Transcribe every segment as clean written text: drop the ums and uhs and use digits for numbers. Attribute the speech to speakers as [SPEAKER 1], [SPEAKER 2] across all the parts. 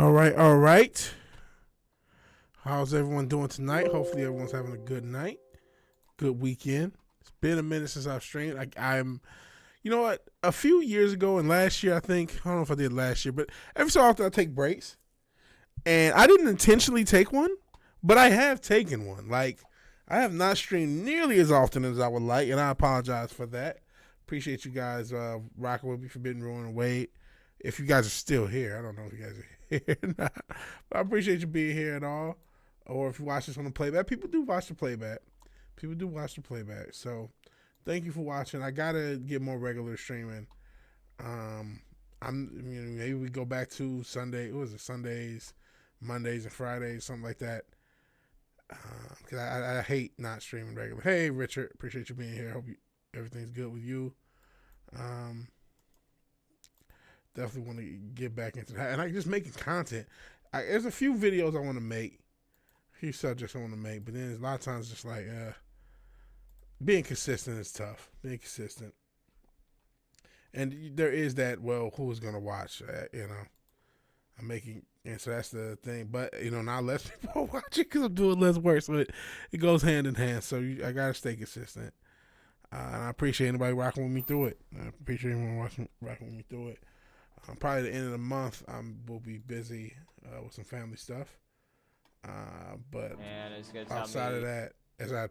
[SPEAKER 1] All right, all right. How's everyone doing tonight? Hopefully, everyone's having a good night, good weekend. It's been a minute since I've streamed. I'm, you know what? A few years ago and last year, I think, I don't know if I did last year, but every so often I take breaks. And I didn't intentionally take one, but I have taken one. Like, I have not streamed nearly as often as I would like, and I apologize for that. Appreciate you guys rocking with me, Forbidden Ruin and Wade. If you guys are still here, I don't know if you guys are here or not, but I appreciate you being here at all. Or if you watch this on the playback, people do watch the playback. People do watch the playback. So thank you for watching. I gotta get more regular streaming. Maybe we go back to Sunday. What was it? Sundays, Mondays, and Fridays, something like that. Because I hate not streaming regular. Hey, Richard, appreciate you being here. Hope everything's good with you. Definitely want to get back into that. And I just making content. There's a few videos I want to make, a few subjects I want to make, but then there's a lot of times just like being consistent is tough. Being consistent. And there is that, well, who's going to watch? I'm making, and so that's the thing. But, not less people watch it because I'm doing less work. So it goes hand in hand. So I got to stay consistent. And I appreciate anybody rocking with me through it. I appreciate everyone rocking with me through it. Probably the end of the month, will be busy with some family stuff. But outside of that, as I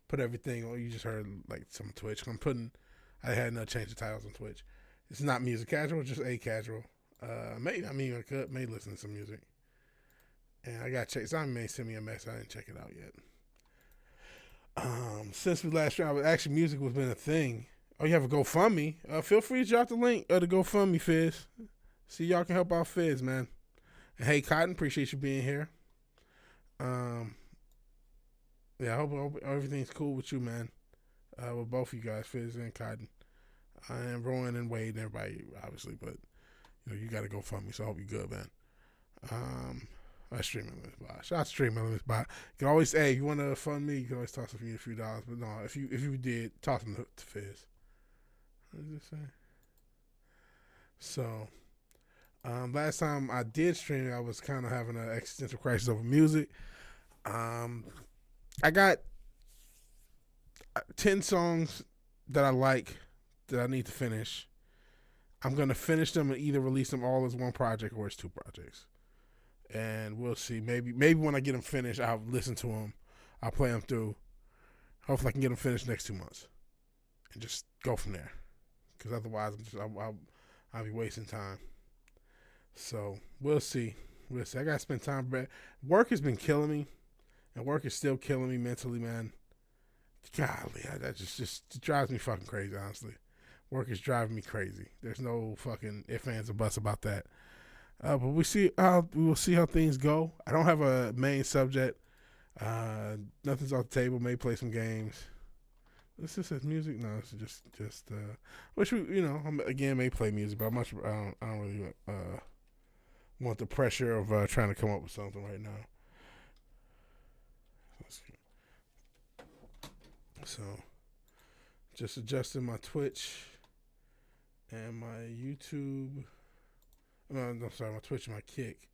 [SPEAKER 1] put everything on, you just heard like some Twitch. I had no change the titles on Twitch. It's not music casual, just a casual. I may listen to some music. And I got to check. Somebody may send me a message. I didn't check it out yet. Since we last tried, actually music was been a thing. Oh, you have a GoFundMe. Feel free to drop the link of the GoFundMe, Fizz. See, y'all can help out Fizz, man. And hey, Cotton, appreciate you being here. I hope everything's cool with you, man. With both of you guys, Fizz and Cotton. And Rowan and Wade and everybody, obviously. But, you got to GoFundMe, so I hope you're good, man. I stream on this bot. Shout out to streaming on this bot. You can always, if you want to fund me, you can always toss a few dollars. But no, if you did, toss them to Fizz. What does it say? So, last time I did stream, I was kind of having an existential crisis over music. I got 10 songs that I like that I need to finish. I'm going to finish them and either release them all as one project or as two projects. And we'll see. Maybe when I get them finished, I'll listen to them. I'll play them through. Hopefully I can get them finished next 2 months. And just go from there. Because otherwise, I'll be wasting time. So, we'll see. I got to spend time. Work has been killing me. And work is still killing me mentally, man. Golly, that just drives me fucking crazy, honestly. Work is driving me crazy. There's no fucking ifs, ands, or buts about that. But we will see how things go. I don't have a main subject. Nothing's off the table. May play some games. This just says music. No, it's just which again may play music, but I don't really want the pressure of trying to come up with something right now. So just adjusting my Twitch and my YouTube. No, I'm sorry, my Twitch and my Kick.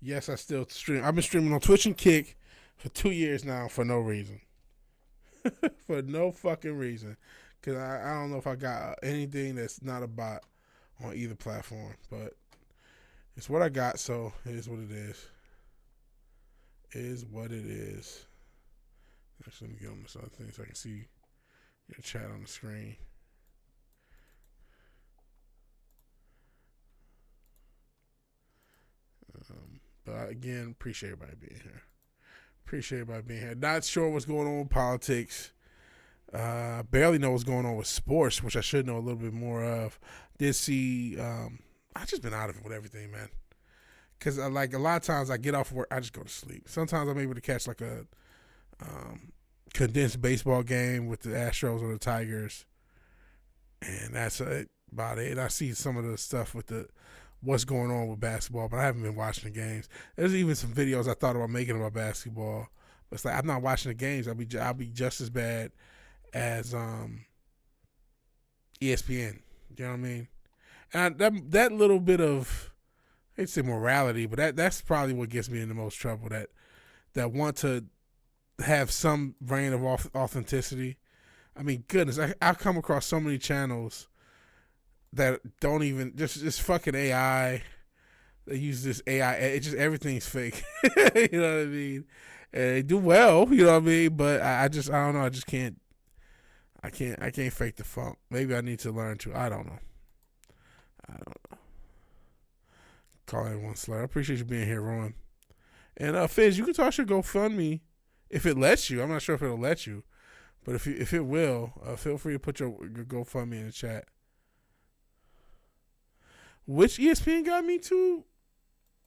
[SPEAKER 1] Yes, I still stream. I've been streaming on Twitch and Kick for 2 years now for no reason. For no fucking reason. Because I don't know if I got anything that's not a bot on either platform. But it's what I got, so it is what it is. It is what it is. Actually, let me get on this other thing so I can see your chat on the screen. But again, appreciate everybody being here. Not sure what's going on with politics. Barely know what's going on with sports, which I should know a little bit more of. Did see, I just been out of it with everything, man. Because like a lot of times I get off work, I just go to sleep. Sometimes I'm able to catch like a condensed baseball game with the Astros or the Tigers, and that's about it. And I see some of the stuff with what's going on with basketball, but I haven't been watching the games. There's even some videos I thought about making about basketball, but it's like I'm not watching the games. I'll be just as bad as ESPN. You know what I mean? And that little bit of hate to say morality, but that's probably what gets me in the most trouble. That want to have some vein of authenticity. I mean, goodness, I come across so many channels that don't even just fucking AI. They use this AI. It just everything's fake. You know what I mean? And they do well. You know what I mean? But I don't know. I just can't. I can't fake the funk. Maybe I need to learn to. I don't know. Call everyone slur. I appreciate you being here, Ron. And Fizz, you can toss your GoFundMe if it lets you. I'm not sure if it'll let you, but if it will, feel free to put your GoFundMe in the chat. Which ESPN got me to?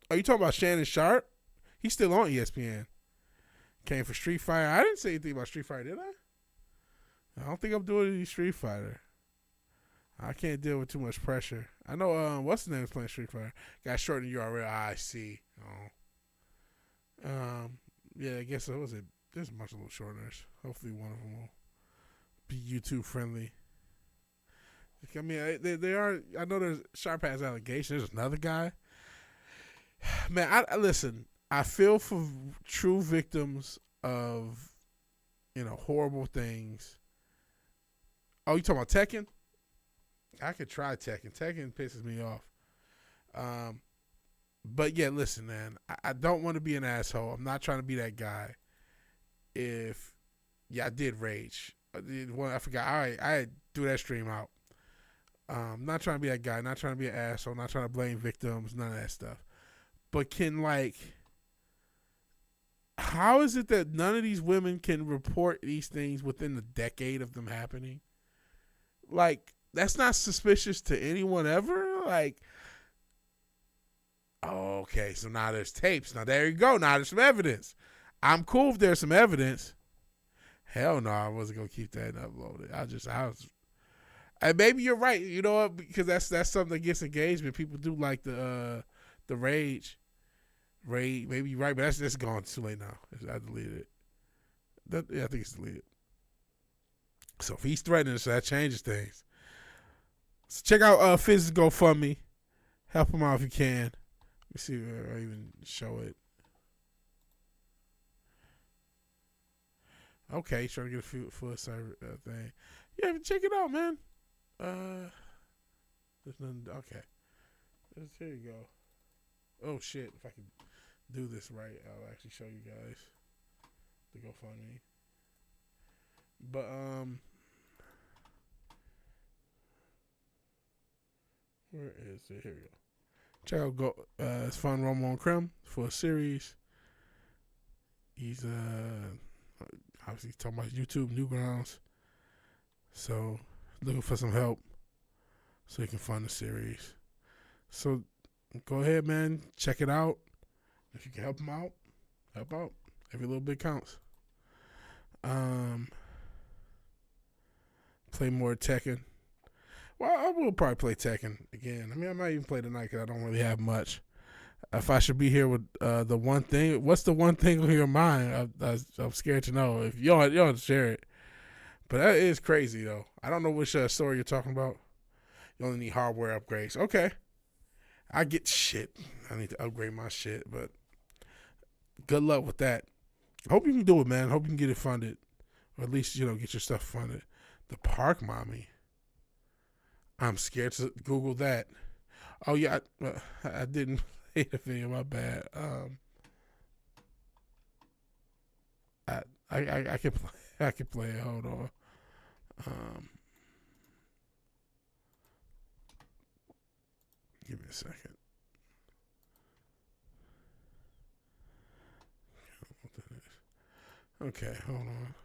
[SPEAKER 1] Are you talking about Shannon Sharp? He's still on ESPN. Came for Street Fighter. I didn't say anything about Street Fighter, did I? I don't think I'm doing any Street Fighter. I can't deal with too much pressure. I know what's the name is playing Street Fighter. Got short in URL. I see. Oh. Yeah, I guess it was it. There's a bunch of little shorteners. Hopefully one of them will be YouTube friendly. I mean, they are. I know there's Sharp has allegations. There's another guy. Man, I listen. I feel for true victims of, horrible things. Oh, you talking about Tekken? I could try Tekken. Tekken pisses me off. But yeah, listen, man. I don't want to be an asshole. I'm not trying to be that guy. I did rage. I forgot. I threw that stream out. Not trying to be that guy. Not trying to be an asshole. Not trying to blame victims. None of that stuff. But how is it that none of these women can report these things within the decade of them happening? That's not suspicious to anyone ever? Okay, so now there's tapes. Now there you go. Now there's some evidence. I'm cool if there's some evidence. Hell no, I wasn't going to keep that uploaded. I was. And maybe you're right, you know what? Because that's something that gets engagement. People do like the rage. Maybe you're right, but that's gone too late now. I deleted it. I think it's deleted. So if he's threatening us, that changes things. So check out Fizz's GoFundMe. Help him out if you can. Let me see if I even show it. Okay, trying to get a full server thing. Yeah, check it out, man. There's nothing. Okay, here you go. Oh shit! If I can do this right, I'll actually show you guys the GoFundMe. But where is it? Here we go. Check out it's Fun Romo and Krim for a series. He's obviously talking about YouTube Newgrounds. So looking for some help so he can fund the series. So go ahead, man. Check it out. If you can help him out, help out. Every little bit counts. Play more Tekken. Well, I will probably play Tekken again. I mean, I might even play tonight because I don't really have much. If I should be here with the one thing, what's the one thing on your mind? I'm scared to know. If y'all have to share it. But that is crazy, though. I don't know which story you're talking about. You only need hardware upgrades. Okay. I get shit. I need to upgrade my shit, but good luck with that. Hope you can do it, man. Hope you can get it funded. Or at least, get your stuff funded. The Park Mommy. I'm scared to Google that. Oh, yeah. I didn't play the video. My bad. I can play. I can play it. Hold on. Give me a second. Okay, hold on.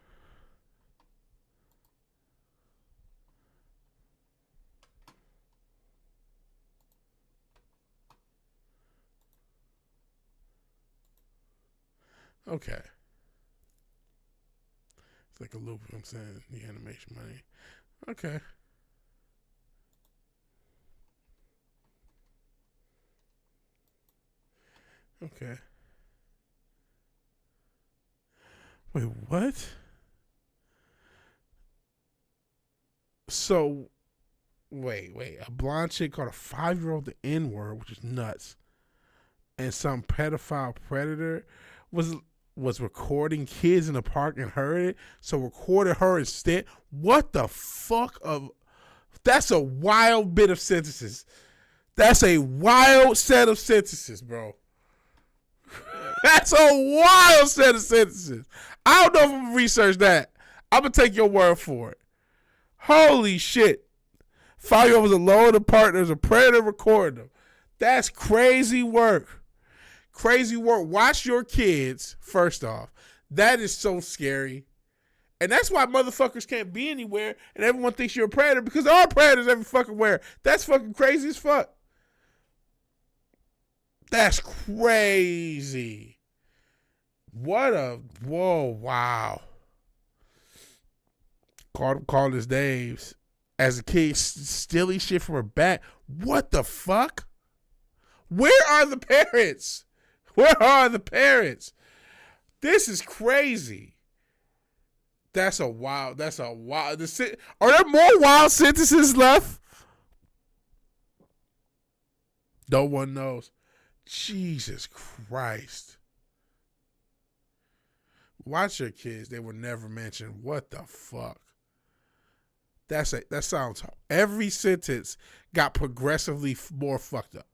[SPEAKER 1] Okay. It's like a loop, I'm saying, the animation money. Okay. Okay. Wait, what? So, wait. A blonde chick called a 5-year-old the N-word, which is nuts. and some pedophile predator was recording kids in the park and heard it, so recorded her instead. What the fuck of? That's a wild bit of sentences. That's a wild set of sentences, bro. That's a wild set of sentences. I don't know if I'm gonna research that. I'm gonna take your word for it. Holy shit. 5-year-old was alone in partners, a predator recorded them. That's crazy work. Crazy work. Watch your kids, first off. That is so scary. And that's why motherfuckers can't be anywhere and everyone thinks you're a predator, because there are predators every fucking where. That's fucking crazy as fuck. That's crazy. Whoa, wow. Called his names. As a kid, stealing shit from her back. What the fuck? Where are the parents? Where are the parents? This is crazy. That's a wild. Are there more wild sentences left? No one knows. Jesus Christ. Watch your kids. They were never mentioned. What the fuck? That sounds. Every sentence got progressively more fucked up.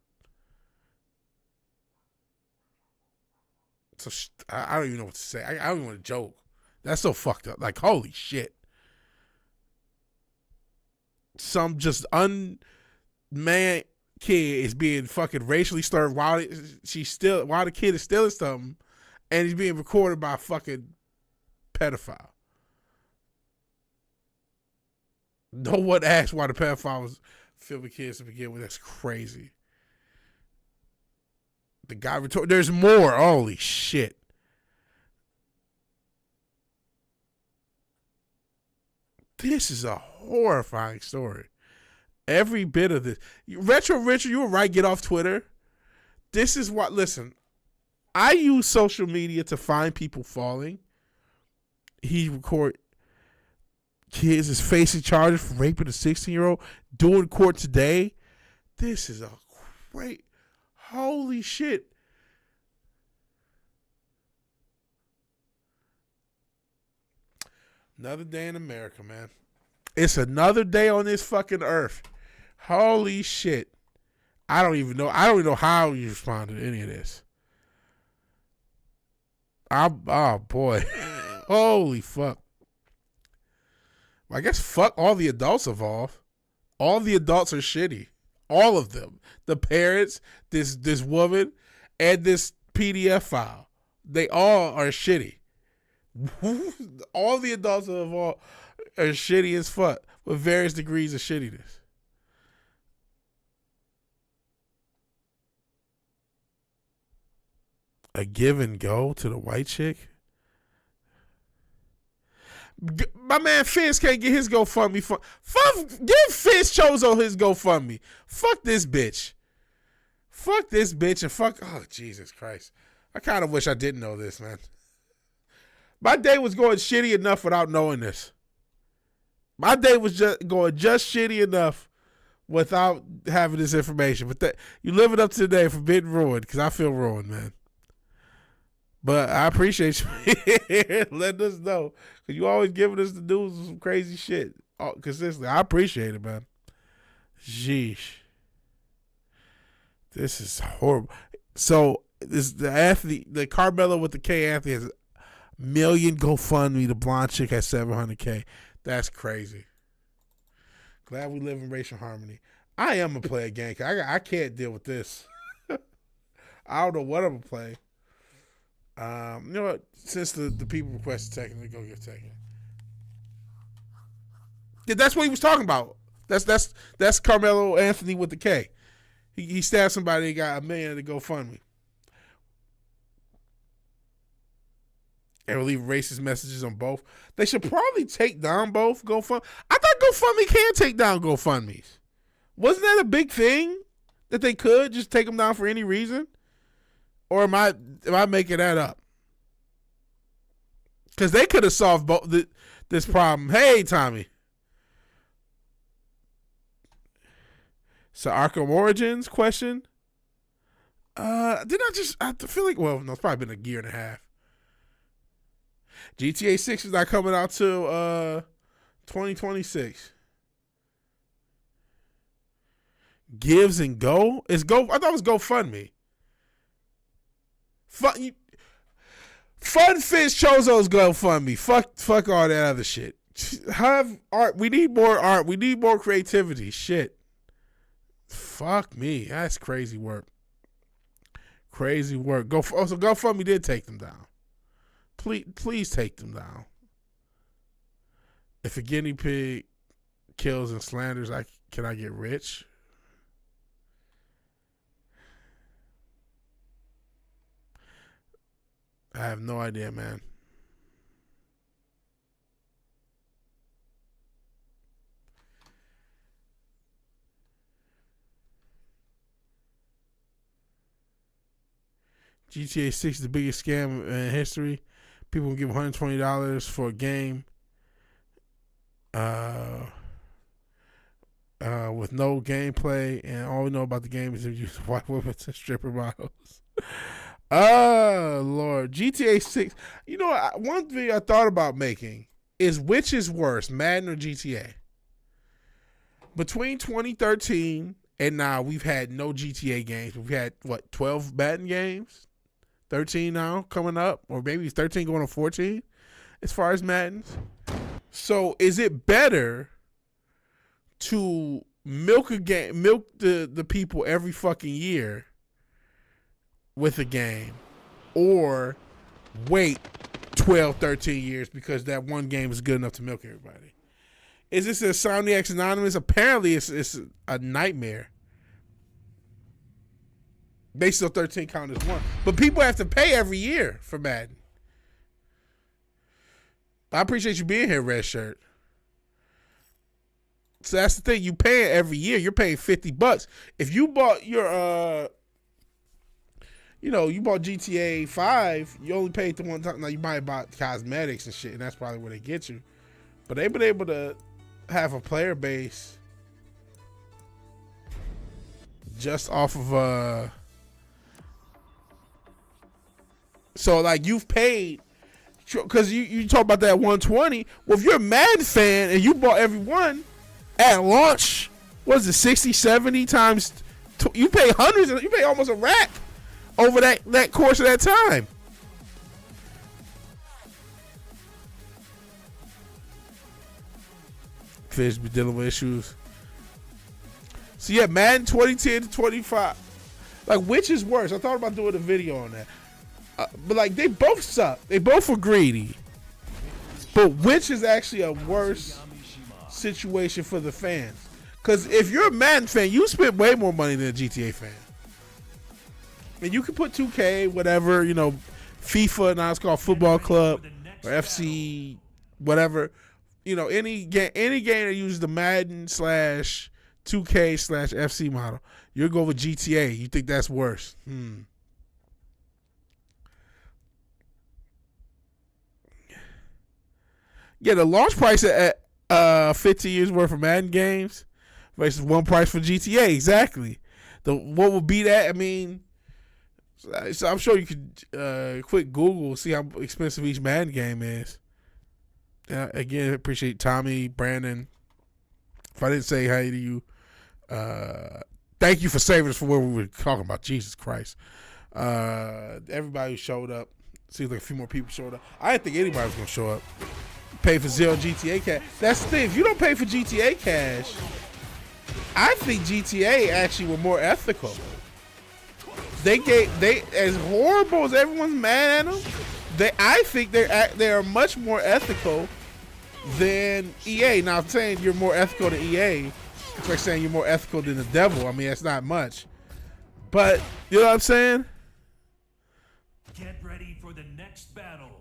[SPEAKER 1] So I don't even know what to say. I don't even want to joke. That's so fucked up. Like, holy shit. Some just unmanned kid is being fucking racially slurred while the kid is stealing something, and he's being recorded by a fucking pedophile. No one asked why the pedophile was filming kids to begin with. That's crazy. The guy retorted, there's more. Holy shit. This is a horrifying story. Every bit of this. Retro Richard, you were right. Get off Twitter. This is what, listen, I use social media to find people falling. He record kids is facing charges for raping a 16-year-old. Doing court today. This is a great, holy shit. Another day in America, man. It's another day on this fucking earth. Holy shit. I don't even know how you respond to any of this. Oh boy. Holy fuck. I guess fuck all the adults involved. All the adults are shitty. All of them. The parents, this woman, and this PDF file. They all are shitty. All the adults involved are shitty as fuck with various degrees of shittiness. A give and go to the white chick? My man Fizz can't get his GoFundMe. Give Fizz Chozo his GoFundMe. Fuck this bitch. Fuck this bitch and fuck. Oh, Jesus Christ. I kind of wish I didn't know this, man. My day was going shitty enough without knowing this. My day was just going shitty enough without having this information. But you living up to the day for being ruined, because I feel ruined, man. But I appreciate you letting us know, because you always giving us the news of some crazy shit consistently. I appreciate it, man. Sheesh. This is horrible. So the athlete, the Carmelo with the K athlete has $1 million GoFundMe. The blonde chick has $700K. That's crazy. Glad we live in racial harmony. I am gonna play a game. I can't deal with this. I don't know what I'm gonna play. You know what? Since the people requested Tekken, we go get Tekken. Yeah, that's what he was talking about. That's Carmelo Anthony with the K. He stabbed somebody and got $1 million to GoFundMe. And will leave racist messages on both. They should probably take down both GoFundMe. I thought GoFundMe can take down GoFundMes. Wasn't that a big thing that they could just take them down for any reason? Or am I making that up? Because they could have solved this problem. Hey, Tommy. So Arkham Origins question. I feel like, well, no, it's probably been a year and a half. GTA 6 is not coming out till 2026. Gives and Go? It's Go. I thought it was GoFundMe. Fun Fish Chozo's GoFundMe. Fuck all that other shit. Have art. We need more art. We need more creativity. Shit. Fuck me. That's crazy work. Crazy work. So GoFundMe did take them down. Please take them down. If a guinea pig kills and slanders, can I get rich? I have no idea, man. GTA 6 is the biggest scam in history. People will give $120 for a game with no gameplay, and all we know about the game is they use white women to stripper models. Oh, Lord. GTA 6. You know, one video I thought about making is which is worse, Madden or GTA? Between 2013 and now, we've had no GTA games. We've had, 12 Madden games? 13 now coming up, or maybe 13 going on 14 as far as Maddens. So is it better to milk the people every fucking year with a game, or wait 12, 13 years because that one game is good enough to milk everybody? Is this a Insomniacs Anonymous? Apparently it's a nightmare. They still 13 count as one. But people have to pay every year for Madden. I appreciate you being here, Red Shirt. So that's the thing. You pay it every year. You're paying $50. If you bought your you bought GTA 5, you only paid the one time. Now you might have bought cosmetics and shit, and that's probably where they get you. But they've been able to have a player base just off of so like you've paid, because you talk about that 120. Well, if you're a Madden fan and you bought every one at launch, what is it, 60, 70 times? You pay hundreds, you pay almost a rack over that course of that time. Fish be dealing with issues. So yeah, Madden 2010 to 25. Like, which is worse? I thought about doing a video on that. But like, they both suck. They both were greedy. But which is actually a worse situation for the fans? Because if you're a Madden fan, you spend way more money than a GTA fan. And you can put 2K, whatever, FIFA, now it's called Football Club, or FC, whatever. Any game that uses the Madden / 2K / FC model, you'll go with GTA. You think that's worse? Yeah, the launch price at 15 years worth of Madden games versus one price for GTA. Exactly. What would be that? I mean, so I'm sure you could quick Google, see how expensive each Madden game is. Again, appreciate Tommy, Brandon. If I didn't say hi to you, thank you for saving us for what we were talking about. Jesus Christ. Everybody who showed up. Seems like a few more people showed up. I didn't think anybody was going to show up. Pay for zero GTA cash. That's the thing. If you don't pay for GTA cash, I think GTA actually were more ethical. They as horrible as everyone's mad at them, I think they are much more ethical than EA. Now, I'm saying you're more ethical than EA. It's like saying you're more ethical than the devil. I mean, that's not much. But, you know what I'm saying?
[SPEAKER 2] Get ready for the next battle.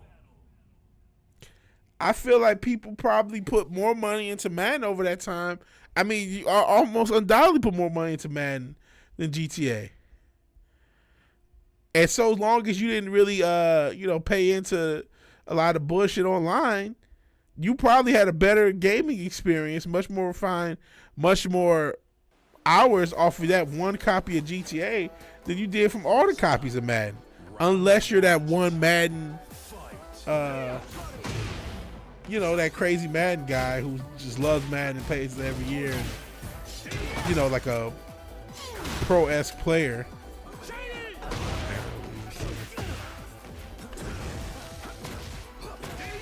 [SPEAKER 1] I feel like people probably put more money into Madden over that time. I mean, you almost undoubtedly put more money into Madden than GTA. And so long as you didn't really, pay into a lot of bullshit online, you probably had a better gaming experience, much more refined, much more hours off of that one copy of GTA than you did from all the copies of Madden. Unless you're that one Madden, you know, that crazy Madden guy who just loves Madden and plays it every year. And, you know, like a pro-esque player.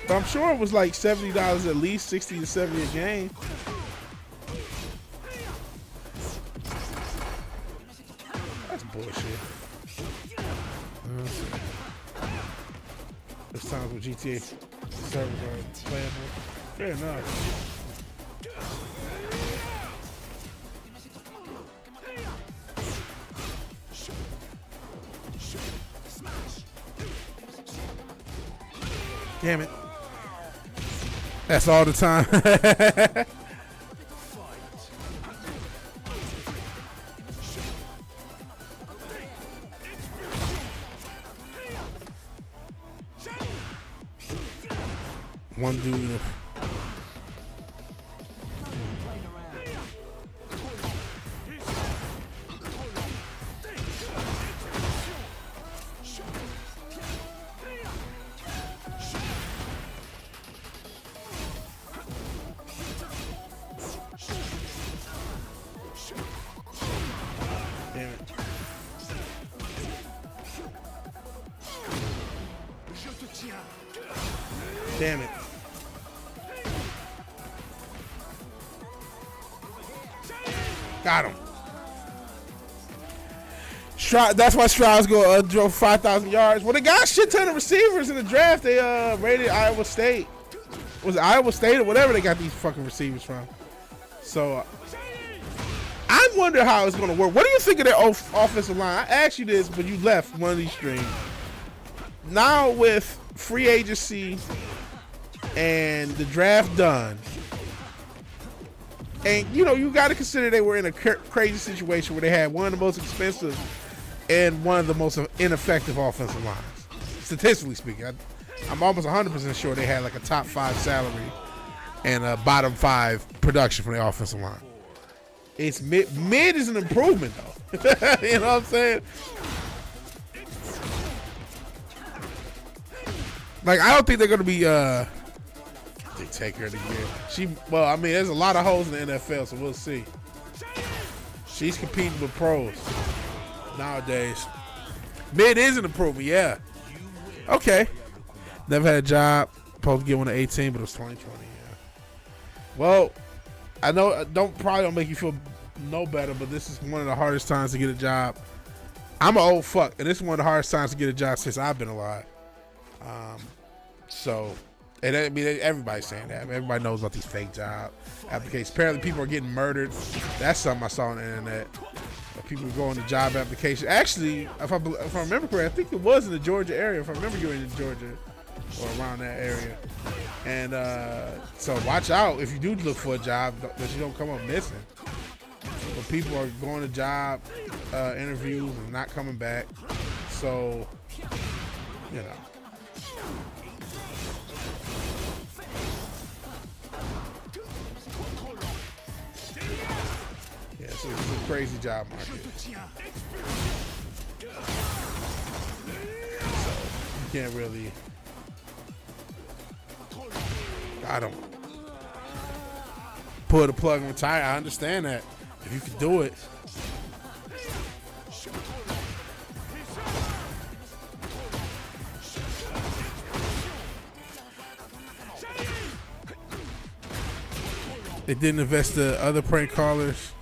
[SPEAKER 1] But I'm sure it was like $70 at least, 60 to 70 a game. That's bullshit. There's times with GTA servers are playable. Fair enough. Damn it. That's all the time. One dude. Damn it. Damn it. Got him. That's why Stroud's go drove 5,000 yards. Well, they got a shit ton of receivers in the draft. They rated Iowa State. Was it Iowa State or whatever they got these fucking receivers from? So I wonder how it's going to work. What do you think of their offensive line? I asked you this, but you left one of these streams. Now with free agency and the draft done, and you know, you got to consider they were in a crazy situation where they had one of the most expensive and one of the most ineffective offensive lines. Statistically speaking, I'm almost 100% sure they had like a top 5 salary and a bottom 5 production from the offensive line. It's mid is an improvement though. You know what I'm saying? Like, I don't think they're gonna be taker of the year. Well, I mean, there's a lot of holes in the NFL, so we'll see. She's competing with pros nowadays. Mid is an improvement, yeah. Okay. Never had a job. Supposed to get one at 18, but it was 2020. Yeah. Well, I know probably don't make you feel no better, but this is one of the hardest times to get a job. I'm an old fuck, and this is one of the hardest times to get a job since I've been alive. So, and I mean, everybody's saying that. Everybody knows about these fake job applications. Apparently, people are getting murdered. That's something I saw on the internet. People going to job applications. Actually, if I remember correctly, I think it was in the Georgia area. If I remember, you were in Georgia or around that area. And so watch out if you do look for a job that you don't come up missing. But people are going to job interviews and not coming back. So, you know. Yeah, so it's a crazy job market. So you can't really. I don't pull the plug and retire. I understand that. If you could do it. They didn't invest the other prank callers.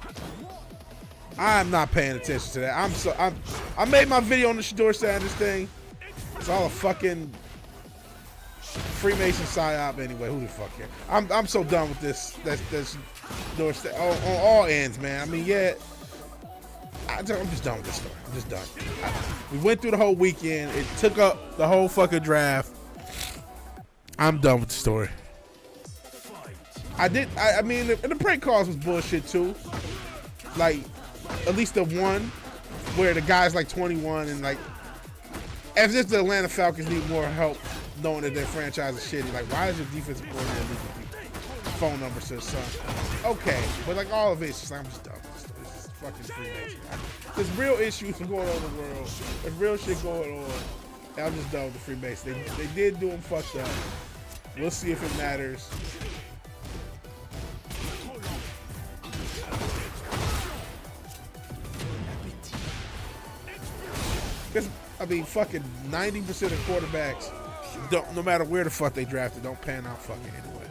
[SPEAKER 1] I'm not paying attention to that. I made my video on the Shador Sanders thing. It's all a fucking Freemason psyop anyway. Who the fuck care? I'm so done with this. That's on all ends, man. I mean, yeah. I'm just done with this story. I'm just done. We went through the whole weekend. It took up the whole fucking draft. I'm done with the story. I mean, the prank calls was bullshit too. Like, at least the one where the guy's like 21 and like, if this the Atlanta Falcons need more help knowing that their franchise is shitty, like, why is your defensive coordinator leaving phone numbers to his son? Okay, but like all of it's just like, I'm just done with this. fucking Freemasons. There's real issues going on in the world. There's real shit going on. And I'm just done with the Freemasons. They did do them fucked up. We'll see if it matters. Because, I mean, fucking 90% of quarterbacks, don't, no matter where the fuck they drafted, don't pan out fucking anyway.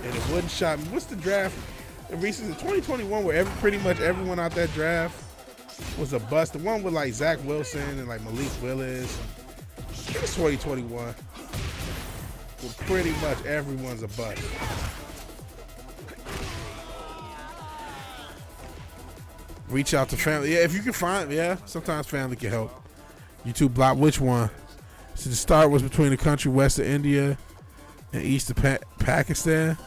[SPEAKER 1] And it wouldn't shock me. What's the draft in recent 2021 where pretty much everyone out that draft was a bust? The one with like Zach Wilson and like Malik Willis. I think it's 2021. Where pretty much everyone's a bust. Reach out to family. Yeah, if you can find, yeah, sometimes family can help. YouTube block which one? So the start was between the country west of India and east of Pakistan.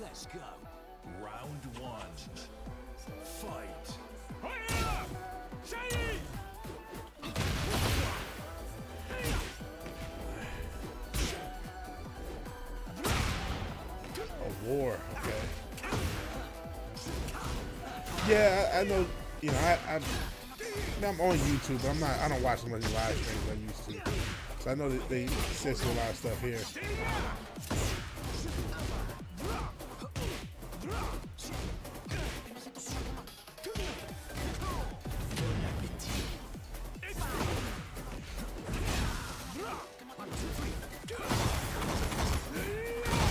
[SPEAKER 2] Let's go. Round one. Fight.
[SPEAKER 1] A war, okay. Yeah, I know. You know, I'm on YouTube, but I don't watch as many live streams as I used to. So I know that they censor a lot of stuff here.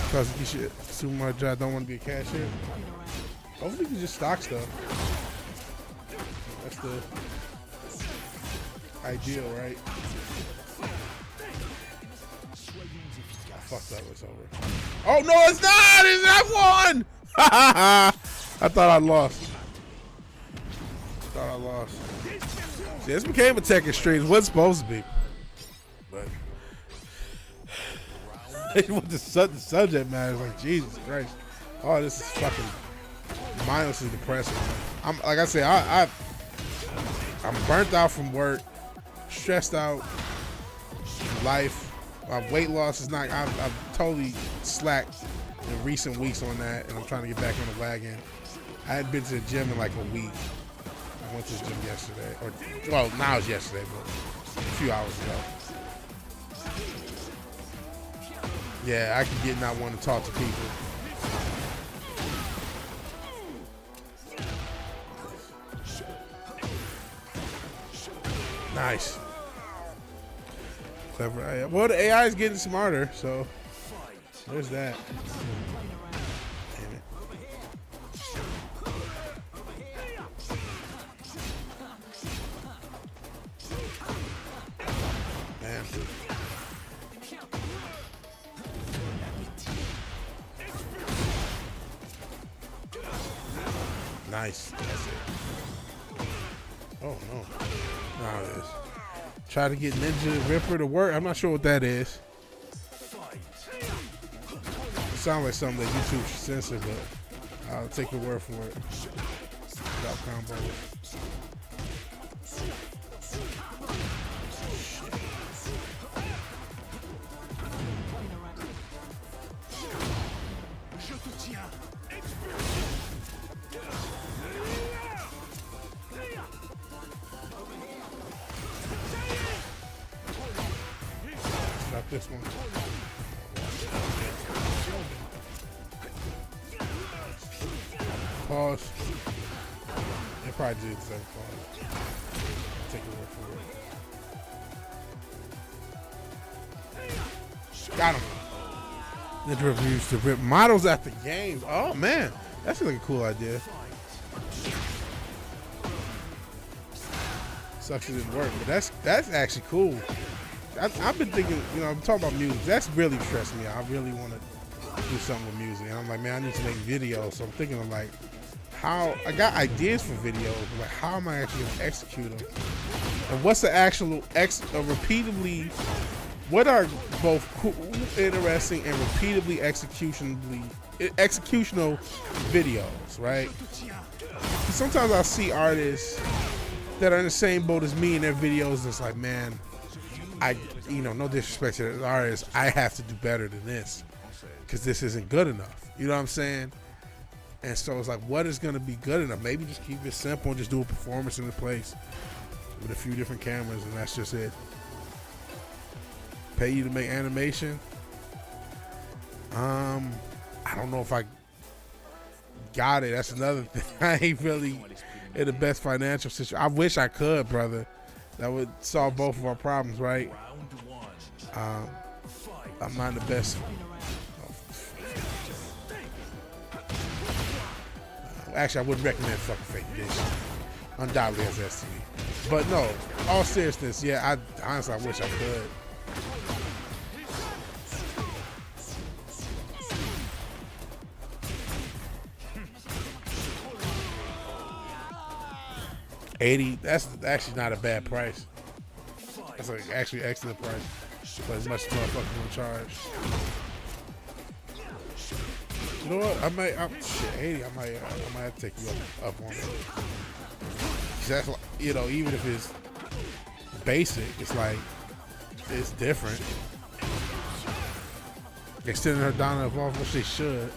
[SPEAKER 1] Because you should assume my job don't want to be a cashier. Hopefully you can just stock stuff. That's the ideal, right? I fucked up, it's over. Oh no, it's not! I won! I thought I lost. See, this became a Tekken stream. It wasn't supposed to be. But what the subject matter is like, Jesus Christ. Oh, this is fucking mindlessly depressing. I'm like I say, I'm burnt out from work, stressed out from life. My weight loss is not. I've totally slacked in recent weeks on that, and I'm trying to get back on the wagon. I hadn't been to the gym in like a week. I went to the gym yesterday, or well, now it's yesterday, but a few hours ago. Yeah, I can get not wanting to talk to people. Nice. Clever AI. Well, the AI is getting smarter, so there's that. Damn it. Man. Nice. That's it. Oh, no. Now it is. Try to get Ninja Ripper to work. I'm not sure what that is. It sounds like something that YouTube should censor, but I'll take your word for it. Stop combo. This one. Pause. They probably do the same pause. Take your word for it. Got him. Ninja reviews to rip models at the games. Oh man, that's like a cool idea. Sucks it didn't work, but that's actually cool. I've been thinking, you know, I'm talking about music. That's really stressing me out. I really want to do something with music. And I'm like, man, I need to make videos. So I'm thinking of like, how, I got ideas for videos, but like, how am I actually going to execute them? And what's the actual, repeatedly What are both cool, interesting, and repeatedly executional videos, right? Sometimes I'll see artists that are in the same boat as me in their videos. And it's like, man, no disrespect to the artist, I have to do better than this because this isn't good enough. You know what I'm saying? And so it's like, what is going to be good enough? Maybe just keep it simple and just do a performance in the place with a few different cameras, and that's just it. Pay you to make animation. I don't know if I got it. That's another thing. I ain't really in the best financial situation. I wish I could, brother. That would solve both of our problems, right? I'm not in the best. Actually, I wouldn't recommend fucking Fake Edition. Undoubtedly has STD. But no, all seriousness, yeah, honestly, I wish I could. $80, that's actually not a bad price. That's like actually excellent price. But as much as motherfuckers gonna charge. You know what? 80. I might have to take you up on it. That's like, even if it's basic, it's like it's different. Extending her down the ball, which they should.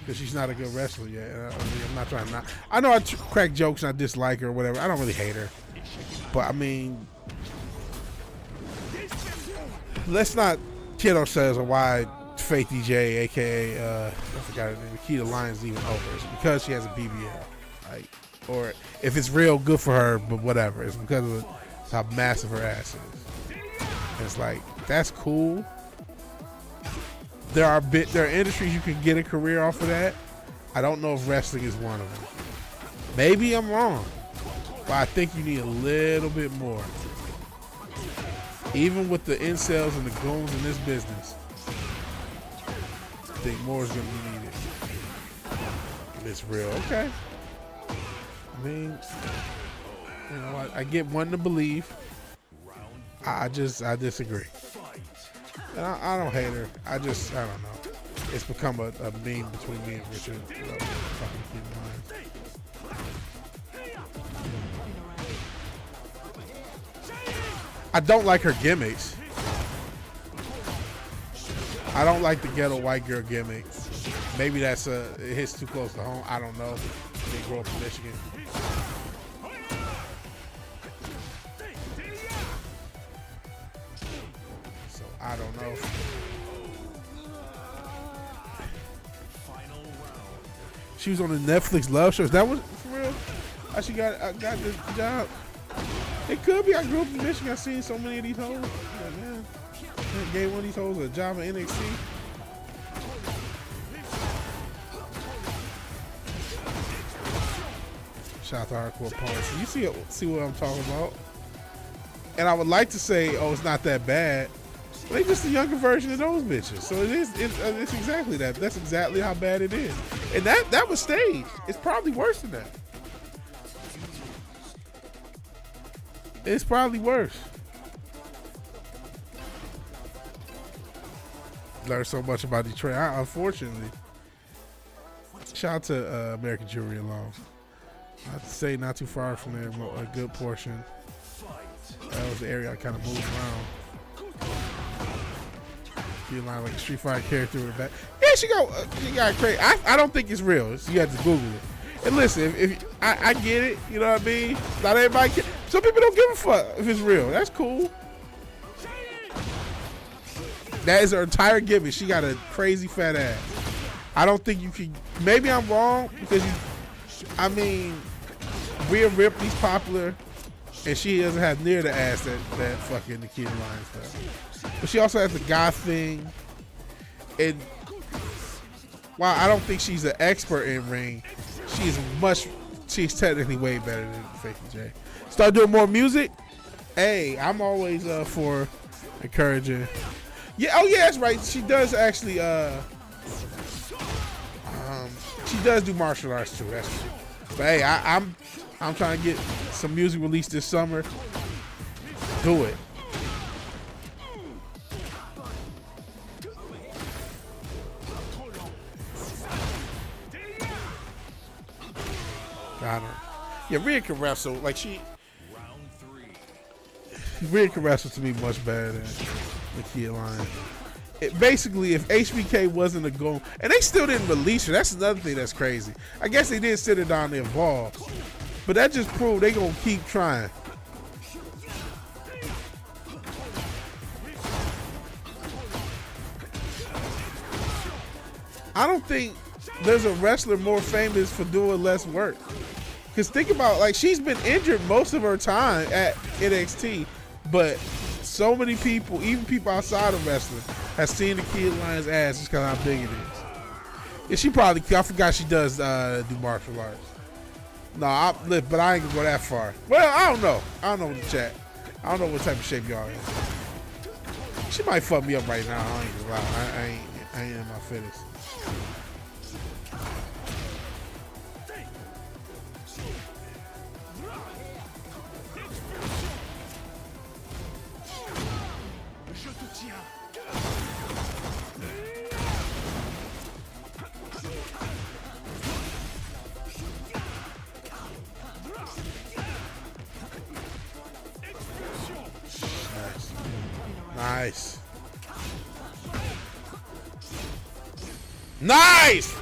[SPEAKER 1] Because she's not a good wrestler yet. I'm not trying to. I know I crack jokes and I dislike her or whatever. I don't really hate her, but I mean, let's not kid ourselves on why Fake DJ, aka I forgot her name, Nikita Lyons, even over. It's because she has a BBL, right? Or if it's real, good for her, but whatever. It's because of how massive her ass is. And it's like, that's cool. There are industries you can get a career off of that. I don't know if wrestling is one of them. Maybe I'm wrong, but I think you need a little bit more. Even with the incels and the goons in this business, I think more is going to be needed. It's real. Okay. I mean, I get one to believe. I disagree. And I don't hate her. I don't know. It's become a meme between me and Richard. Fucking keep in mind. I don't like her gimmicks. I don't like the ghetto white girl gimmick. Maybe it hits too close to home. I don't know. They grew up in Michigan. So I don't know. She was on the Netflix love show. Is that what for real? How she got the job? It could be. I grew up in Michigan. I've seen so many of these hoes. Like, man, I gave one of these hoes a job at NXT. Shout out to Hardcore Pause. You see what I'm talking about? And I would like to say, oh, it's not that bad. But they just a younger version of those bitches. So it's exactly that. That's exactly how bad it is. And that was staged. It's probably worse than that. It's probably worse. Learned so much about Detroit. Unfortunately, shout out to American Jewelry alone. I'd say not too far from there, a good portion. That was the area I kind of moved around. Feeling like a Street Fighter character with a back. Yeah, she got crazy. I don't think it's real. So you have to Google it. And listen, if I get it, you know what I mean? Not everybody can. Some people don't give a fuck if it's real. That's cool. That is her entire gimmick. She got a crazy fat ass. I don't think you can. Maybe I'm wrong because Rhea Ripley's popular, and she doesn't have near the ass that fucking Nikita Lyons does. But she also has the goth thing. And while I don't think she's an expert in ring, she's technically way better than Fakey J. Start doing more music. Hey, I'm always for encouraging. Yeah, oh yeah, that's right. She does actually she does do martial arts too. That's true. But hey, I'm trying to get some music released this summer. Do it. I don't know. Yeah, Rhea can wrestle. Like Rhea can wrestle to me much better than the Kia Lion. Basically, if HBK wasn't a goal, and they still didn't release her, that's another thing that's crazy. I guess they did sit her down to Evolve, but that just proved they gonna keep trying. I don't think there's a wrestler more famous for doing less work. Because think about, like, she's been injured most of her time at NXT, but so many people, even people outside of wrestling, have seen the Kia Lion's ass just because of how big it is. Yeah, she probably, I forgot she does do martial arts. No, but I ain't gonna go that far. Well, I don't know. I don't know in the chat. I don't know what type of shape y'all in. She might fuck me up right now. I ain't gonna lie. I ain't in my fittest. Nice. Nice!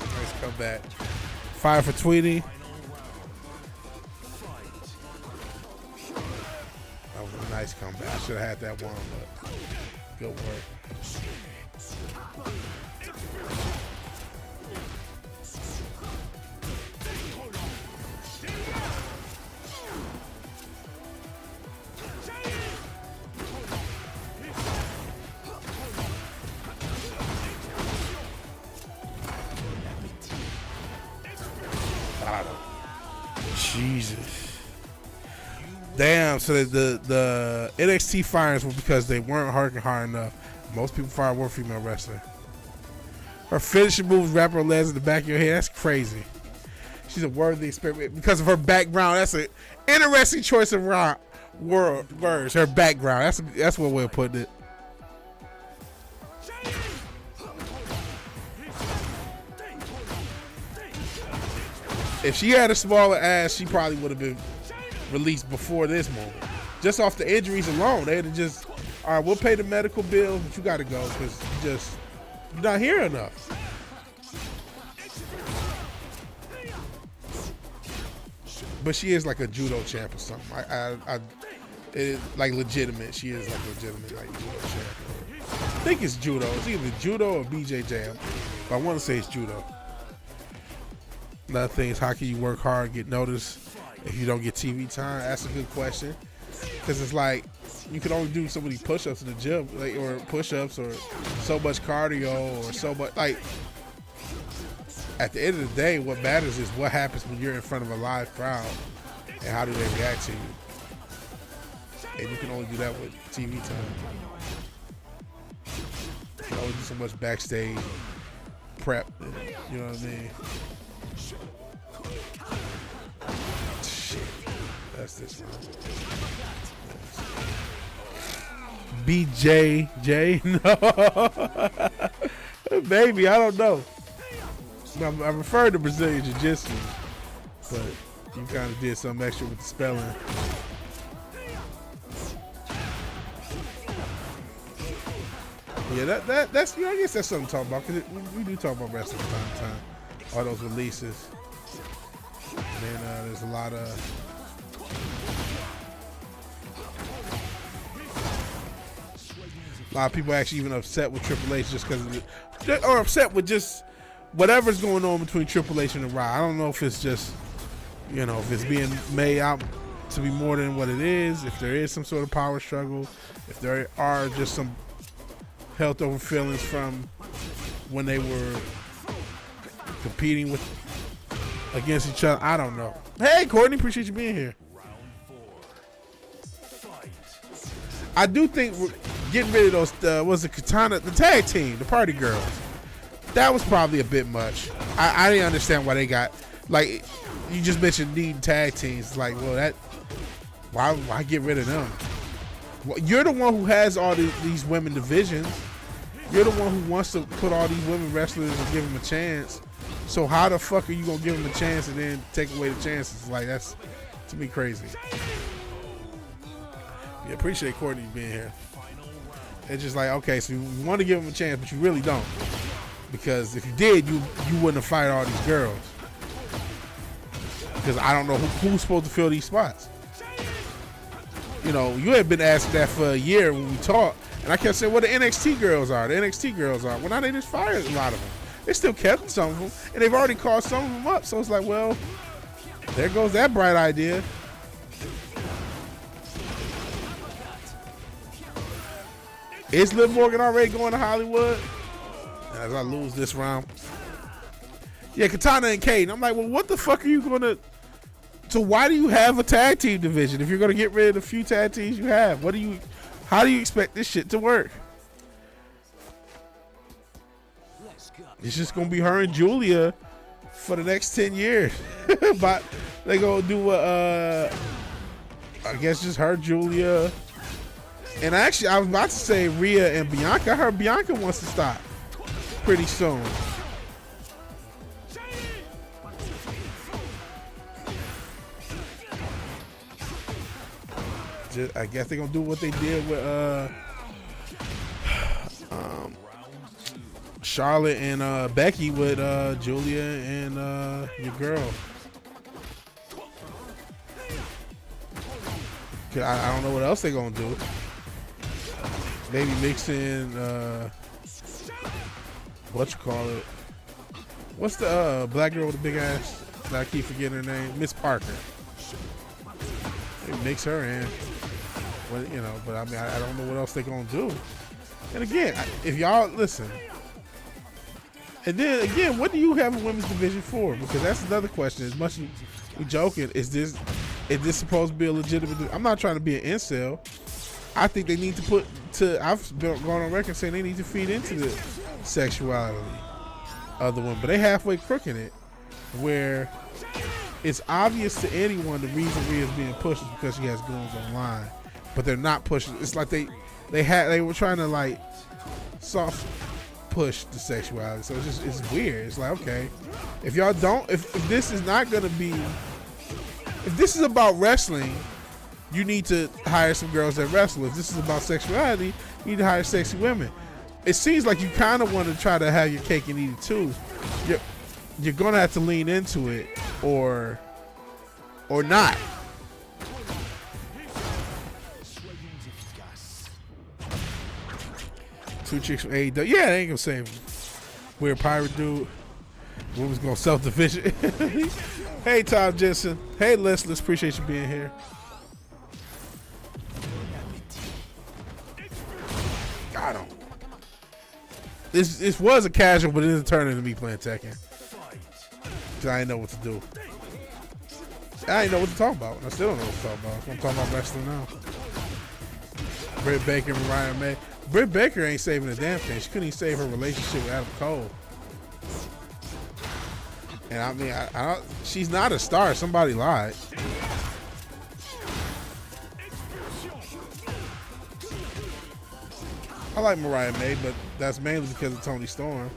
[SPEAKER 1] Nice comeback. Fire for Tweety. That was a nice comeback. I should have had that one, but good work. Jesus. Damn, so the NXT firings were because they weren't working hard enough. Most people fire one female wrestler. Her finishing moves wrap her legs in the back of your head. That's crazy. She's a worthy experiment because of her background. That's an interesting choice of words. Her background. That's one way of putting it. If she had a smaller ass, she probably would have been released before this moment. Just off the injuries alone, they'd have just, all right, we'll pay the medical bill, but you got to go because you're not here enough. But she is like a judo champ or something. Like legitimate. She is like legitimate like judo champ. I think it's judo. It's either judo or BJJ. But I want to say it's judo. Another thing is, how can you work hard and get noticed if you don't get TV time? That's a good question. Because it's like, you can only do so many push-ups in the gym, like, or push-ups, or so much cardio, or so much, like, at the end of the day, what matters is what happens when you're in front of a live crowd, and how do they react to you. And you can only do that with TV time. You can only do so much backstage prep, you know what I mean? Shit, that's this one. BJJ? No. Maybe, I don't know. I referred to Brazilian Jiu-Jitsu, but you kind of did something extra with the spelling. Yeah, that's, you know, I guess that's something to talk about, because we do talk about wrestling from time to time. All those releases. And then there's a lot of people actually even upset with Triple H just because, or upset with just whatever's going on between Triple H and the Raw. I don't know if it's just, you know, if it's being made out to be more than what it is, if there is some sort of power struggle, if there are just some health over feelings from when they were competing against each other. I don't know. Hey, Courtney, appreciate you being here. I do think we're getting rid of those, was the Katana, the tag team, the Party Girls. That was probably a bit much. I didn't understand why they got, like, you just mentioned needing tag teams. Like, well, that why get rid of them? Well, you're the one who has all these women divisions. You're the one who wants to put all these women wrestlers and give them a chance. So how the fuck are you gonna give them a chance and then take away the chances? Like, that's, to me, crazy. Yeah, appreciate Courtney being here. It's just like, okay, so you want to give them a chance, but you really don't. Because if you did, you wouldn't have fired all these girls. Because I don't know who's supposed to fill these spots. You know, you had been asked that for a year when we talked, and I kept saying, well, the NXT girls are. The NXT girls are. Well, now they just fired a lot of them. They still kept some of them, and they've already called some of them up. So it's like, well, there goes that bright idea. Is Liv Morgan already going to Hollywood? As I lose this round. Yeah, Katana and Kate. I'm like, well, what the fuck are you going to... So why do you have a tag team division if you're going to get rid of the few tag teams you have? How do you expect this shit to work? It's just going to be her and Julia for the next 10 years. But they going to do I guess just her, Julia. And actually, I was about to say Rhea and Bianca. I heard Bianca wants to stop pretty soon. I guess they're gonna do what they did with Charlotte and Becky with Julia and your girl. I don't know what else they're gonna do. Maybe mix in what you call it? What's the black girl with the big ass that I keep forgetting her name? Miss Parker. Maybe mix her in. Well, you know, but I mean, I don't know what else they're gonna do. And again, if y'all listen, and then again, what do you have a women's division for? Because that's another question. As much as we joking, is this supposed to be a legitimate? I'm not trying to be an incel. I think they need to I've been going on record saying they need to feed into the sexuality of the women, but they halfway crooking it, where it's obvious to anyone the reason Rhea's being pushed is because she has goons online. But they're not pushing. It's like they were trying to like soft push the sexuality. So it's weird. It's like, okay, if y'all don't, if this is not gonna be, if this is about wrestling, you need to hire some girls that wrestle. If this is about sexuality, you need to hire sexy women. It seems like you kind of want to try to have your cake and eat it too. You're gonna have to lean into it or not. Two chicks from AEW. Yeah, they ain't gonna save him. Weird pirate dude. Woman's gonna self-division. Hey, Tom Jensen. Hey, listeners. Appreciate you being here. Got him. This was a casual, but it didn't turn into me playing Tekken. Cause I didn't know what to do. I didn't know what to talk about. I still don't know what to talk about. I'm talking about wrestling now. Britt Baker and Ryan May. Britt Baker ain't saving a damn thing. She couldn't even save her relationship with Adam Cole. And I mean, she's not a star. Somebody lied. I like Mariah May, but that's mainly because of Toni Storm.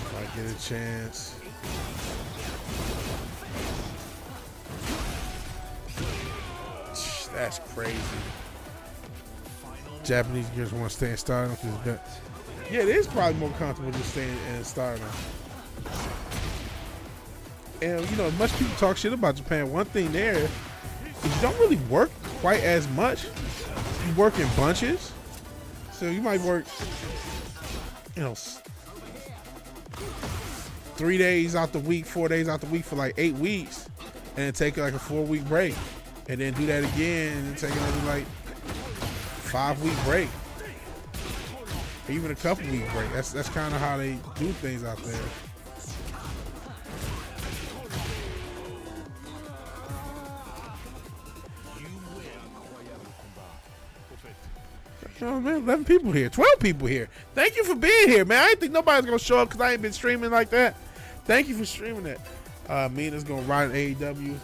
[SPEAKER 1] If I get a chance. That's crazy. Japanese girls want to stay in Stardom. Yeah, it is probably more comfortable just staying in Stardom. And you know, as much people talk shit about Japan, one thing there is you don't really work quite as much. You work in bunches, so you might work, you know, 3 days out the week, 4 days out the week for like 8 weeks, and then take like a 4-week break. And then do that again, and then take another like 5-week break, even a couple-week break. That's kind of how they do things out there. Oh man, 11 people here, 12 people here. Thank you for being here, man. I didn't think nobody's gonna show up because I ain't been streaming like that. Thank you for streaming that. Mina's gonna ride AEW.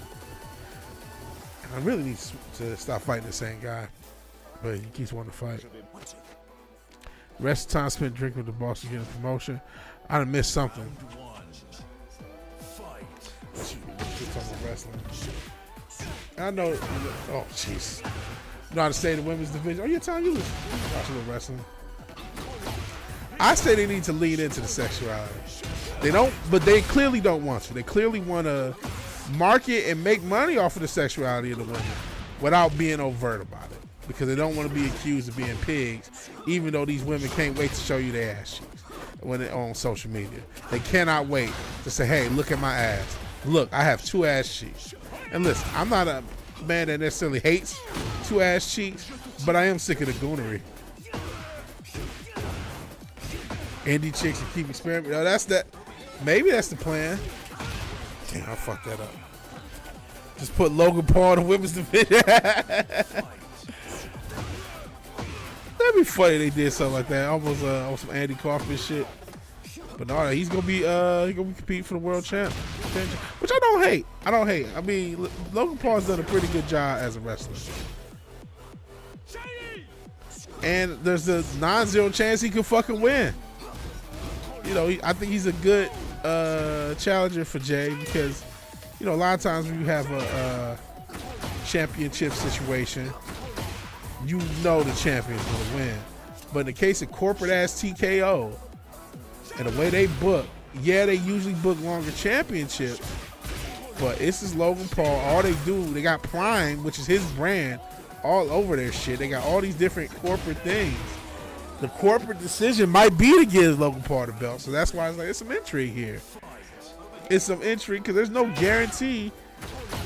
[SPEAKER 1] I really need to stop fighting the same guy, but he keeps wanting to fight. Rest of the time spent drinking with the boss to get a promotion. I done missed something. Wrestling. I know. Oh, jeez. You know how to stay in the women's division? Oh, you're telling you watch a little wrestling. I say they need to lean into the sexuality. They don't, but they clearly don't want to. They clearly want to market and make money off of the sexuality of the women without being overt about it, because they don't want to be accused of being pigs, even though these women can't wait to show you their ass cheeks when they're on social media. They cannot wait to say, hey, look at my ass. Look, I have 2 ass cheeks. And listen, I'm not a man that necessarily hates 2 ass cheeks, but I am sick of the goonery. Indie chicks and keep experimenting. Oh, that's that. Maybe that's the plan. Damn, I fucked that up. Just put Logan Paul in the women's division. That'd be funny. They did something like that, almost on some Andy Kaufman shit. But no, he's gonna be competing for the world champ, which I don't hate. I mean, Logan Paul's done a pretty good job as a wrestler, and there's a non-zero chance he could fucking win. You know, I think he's a good challenger for Jay, because you know a lot of times when you have a championship situation, you know the champion's gonna win. But in the case of corporate ass TKO and the way they book, yeah, they usually book longer championships, but this is Logan Paul. All they do, they got Prime, which is his brand, all over their shit. They got all these different corporate things. The corporate decision might be to give Logan Paul the belt, so that's why it's like it's some intrigue here. It's some intrigue because there's no guarantee.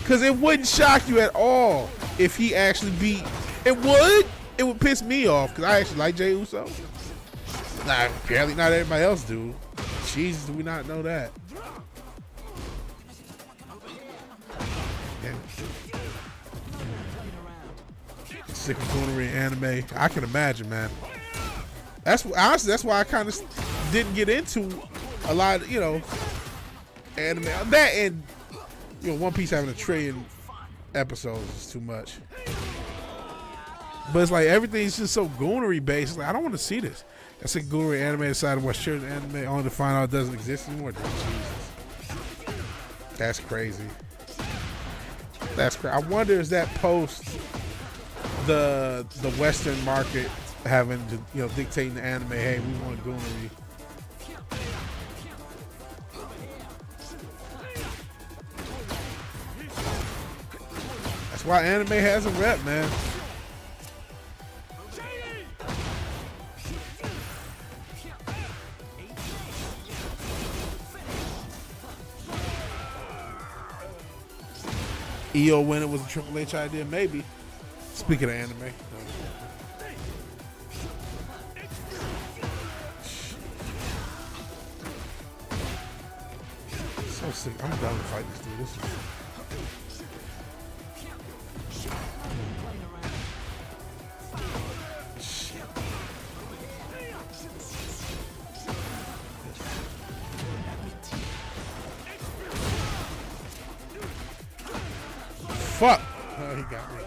[SPEAKER 1] Because it wouldn't shock you at all if he actually beat. It would. It would piss me off because I actually like Jey Uso. Nah, apparently not everybody else do. Jesus, do we not know that? Damn. Sick of coonery anime. I can imagine, man. That's honestly, that's why I kind of didn't get into a lot of, you know, anime. That and, you know, One Piece having 1 trillion episodes is too much. But it's like everything's just so goonery based. It's like, I don't want to see this. That's a goonery anime decided to watch certain anime only to find out it doesn't exist anymore. Jesus. That's crazy. That's crazy. I wonder, is that post the Western market having to, you know, dictating the anime, hey, we want goonery. That's why anime has a rep, man. EO winning was a Triple H idea, maybe. Speaking of anime. So sick. I'm done to fight this dude. This is... Fuck! Oh, he got me.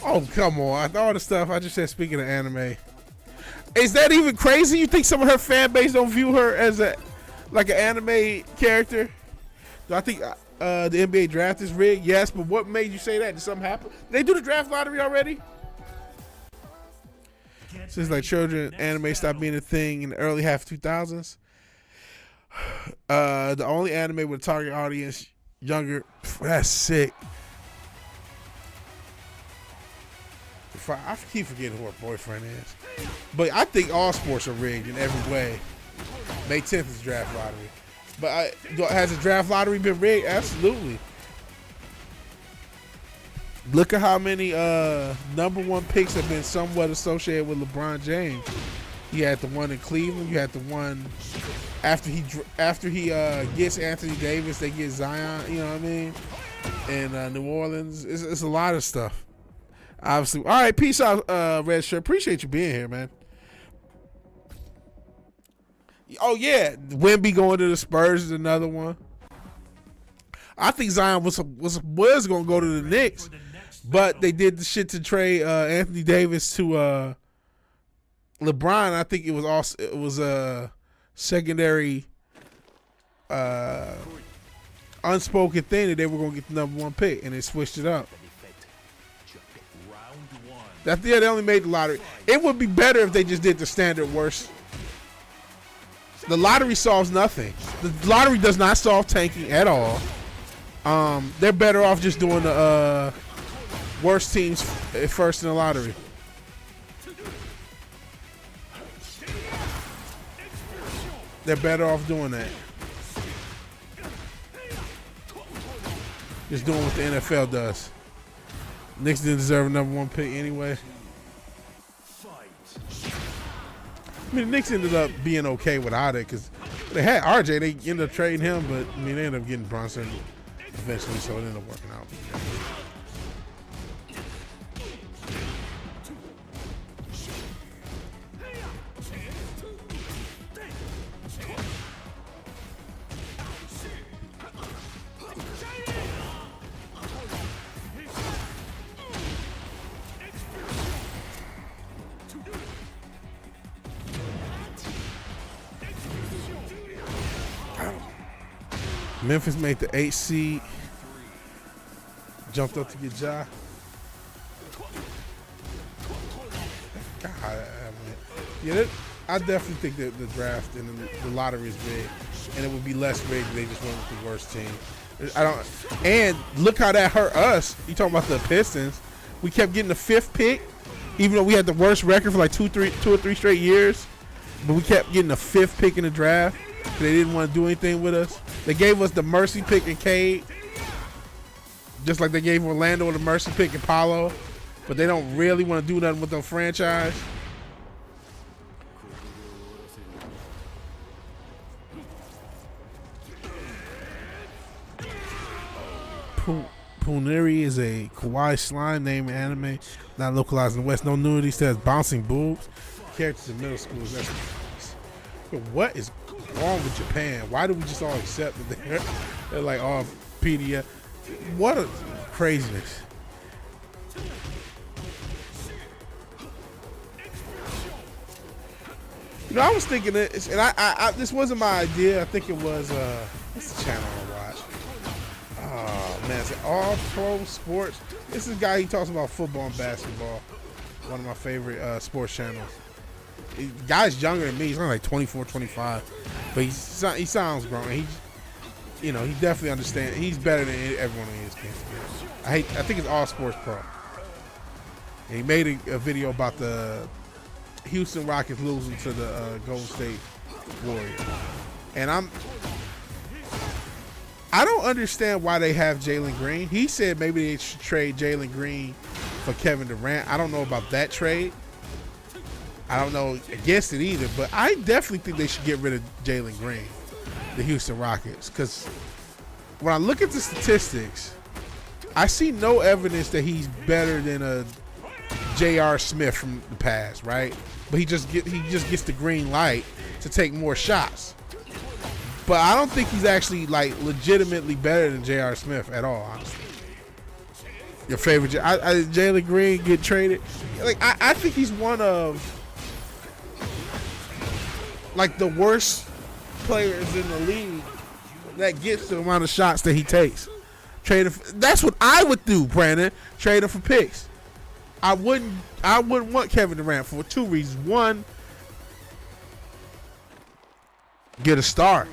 [SPEAKER 1] Oh, come on. All the stuff I just said, speaking of anime. Is that even crazy? You think some of her fan base don't view her as an anime character? Do I think the NBA draft is rigged? Yes, but what made you say that? Did something happen? Did they do the draft lottery already? Since like children, anime stopped being a thing in the early half 2000s. The only anime with a target audience younger. That's sick. I keep forgetting who her boyfriend is. But I think all sports are rigged in every way. May 10th is draft lottery. But has the draft lottery been rigged? Absolutely. Look at how many number 1 picks have been somewhat associated with LeBron James. You had the one in Cleveland. You had the one after he gets Anthony Davis, they get Zion. You know what I mean? And New Orleans, it's a lot of stuff. Obviously. All right, peace out, Red Shirt. Appreciate you being here, man. Oh yeah, Wemby going to the Spurs is another one. I think Zion was going to go to the Knicks, but they did the shit to trade Anthony Davis to LeBron. I think it was a secondary unspoken thing that they were going to get the number 1 pick, and they switched it up. They only made the lottery. It would be better if they just did the standard worst. The lottery solves nothing. The lottery does not solve tanking at all. They're better off just doing the worst teams first in the lottery. They're better off doing that. Just doing what the NFL does. Knicks didn't deserve a number 1 pick anyway. I mean, the Knicks ended up being okay without it because they had RJ. They ended up trading him, but I mean, they ended up getting Brunson eventually, so it ended up working out. Memphis made the 8th seed. Jumped up to get Ja. God, I definitely think that the draft and the lottery is big, and it would be less big if they just went with the worst team. And look how that hurt us. You talking about the Pistons? We kept getting the 5th pick, even though we had the worst record for like 2 or 3 straight years. But we kept getting the 5th pick in the draft. They didn't want to do anything with us. They gave us the mercy pick in Cade, just like they gave Orlando the mercy pick in Paolo, but they don't really want to do nothing with their franchise. Puneri is a kawaii slime name anime, not localized in the West. No nudity, says bouncing boobs. Characters in middle school. What is wrong with Japan? Why do we just all accept that they're like all PDF? What a craziness. You know, I was thinking this, and I this wasn't my idea. I think it was what's the channel I watch? Oh man, it's All Pro Sports. This is a guy, he talks about football and basketball. One of my favorite sports channels. The guy's younger than me. He's only like 24, 25, but he sounds grown. He definitely understands. He's better than everyone on ESPN. I think it's All Sports Pro. And he made a video about the Houston Rockets losing to the Golden State Warriors, and I don't understand why they have Jalen Green. He said maybe they should trade Jalen Green for Kevin Durant. I don't know about that trade. I don't know against it either, but I definitely think they should get rid of Jalen Green, the Houston Rockets, because when I look at the statistics, I see no evidence that he's better than a J.R. Smith from the past, right? But he just gets the green light to take more shots. But I don't think he's actually like legitimately better than J.R. Smith at all, honestly. Your favorite Jalen Green get traded? Like I think he's one of like the worst players in the league that gets the amount of shots that he takes. That's what I would do, Brandon. Trade him for picks. I wouldn't want Kevin Durant for 2 reasons. One, get a star.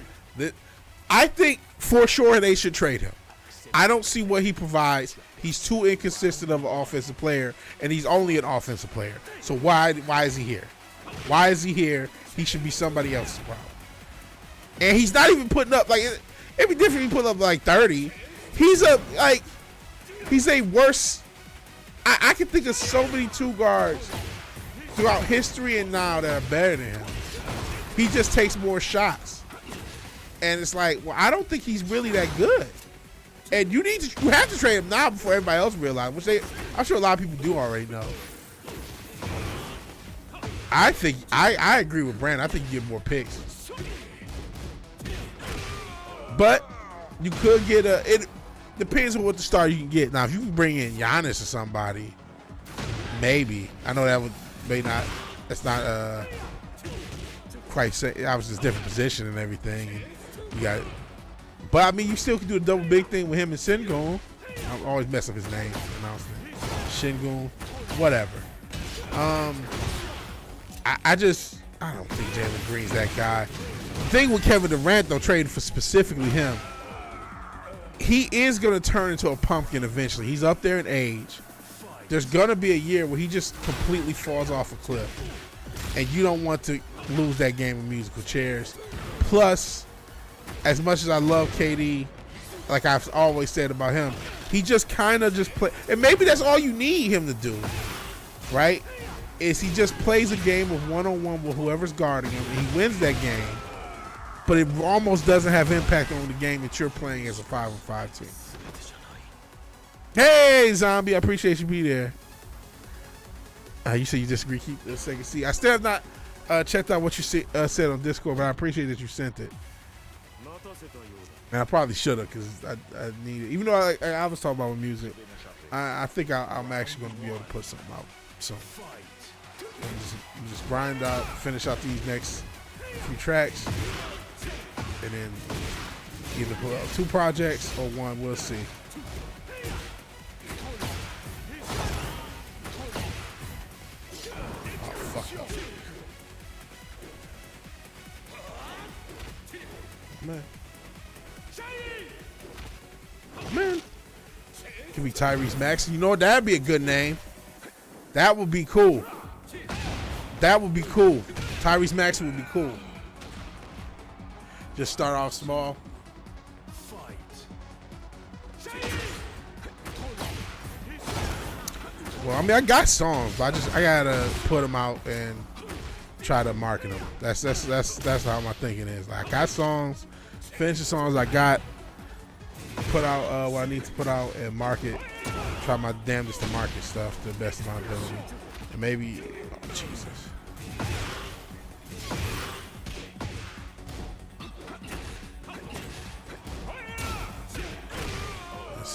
[SPEAKER 1] I think for sure they should trade him. I don't see what he provides. He's too inconsistent of an offensive player, and he's only an offensive player. So why is he here? Why is he here? He should be somebody else's problem. And he's not even putting up, like, it'd be different if he put up like 30. He's a worse. I can think of so many 2 guards throughout history and now that are better than him. He just takes more shots. And it's like, well, I don't think he's really that good. And you have to trade him now before everybody else realizes, I'm sure a lot of people do already know. I think I agree with Brandon. I think you get more picks, but you could get it depends on what the star you can get. Now, if you can bring in Giannis or somebody, maybe. I know that's not quite obviously it's a different position and everything. And you got, but I mean, you still can do a double big thing with him and Sengun. I always mess up his name. Shingun, whatever. I don't think Jalen Green's that guy. The thing with Kevin Durant, though, trading for specifically him, he is going to turn into a pumpkin eventually. He's up there in age. There's going to be a year where he just completely falls off a cliff. And you don't want to lose that game of musical chairs. Plus, as much as I love KD, like I've always said about him, he just kind of just play. And maybe that's all you need him to do, right? Is he just plays a game of one-on-one with whoever's guarding him, and he wins that game. But it almost doesn't have impact on the game that you're playing as a 5-on-5 team. Hey, Zombie, I appreciate you being there. You said you disagree. Keep the second seat. I still have not checked out what you said on Discord, but I appreciate that you sent it. And I probably should have because I need it. Even though I was talking about with music, I think I'm actually going to be able to put something out. So just grind out, finish out these next few tracks. And then either put out 2 projects or 1. We'll see. Oh, fuck up. Man. Give me Tyrese Maxey. You know what? That'd be a good name. That would be cool. That would be cool. Tyrese Maxey would be cool. Just start off small. Well, I mean, I got songs, but I gotta put them out and try to market them. That's how my thinking is. Like, I got songs, finish the songs I got, put out what I need to put out, and market. Try my damnedest to market stuff to the best of my ability, and maybe, oh, Jesus.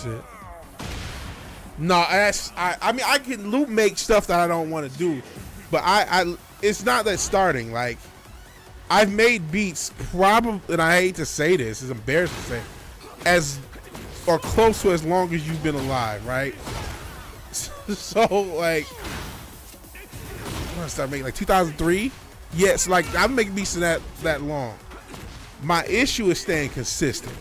[SPEAKER 1] It. No, I mean, I can loop make stuff that I don't want to do, but it's not that starting. Like, I've made beats probably, and I hate to say this, it's embarrassing to say, as or close to as long as you've been alive, right? So, like, I'm gonna start making like 2003. Yes, like I've been making beats that long. My issue is staying consistent.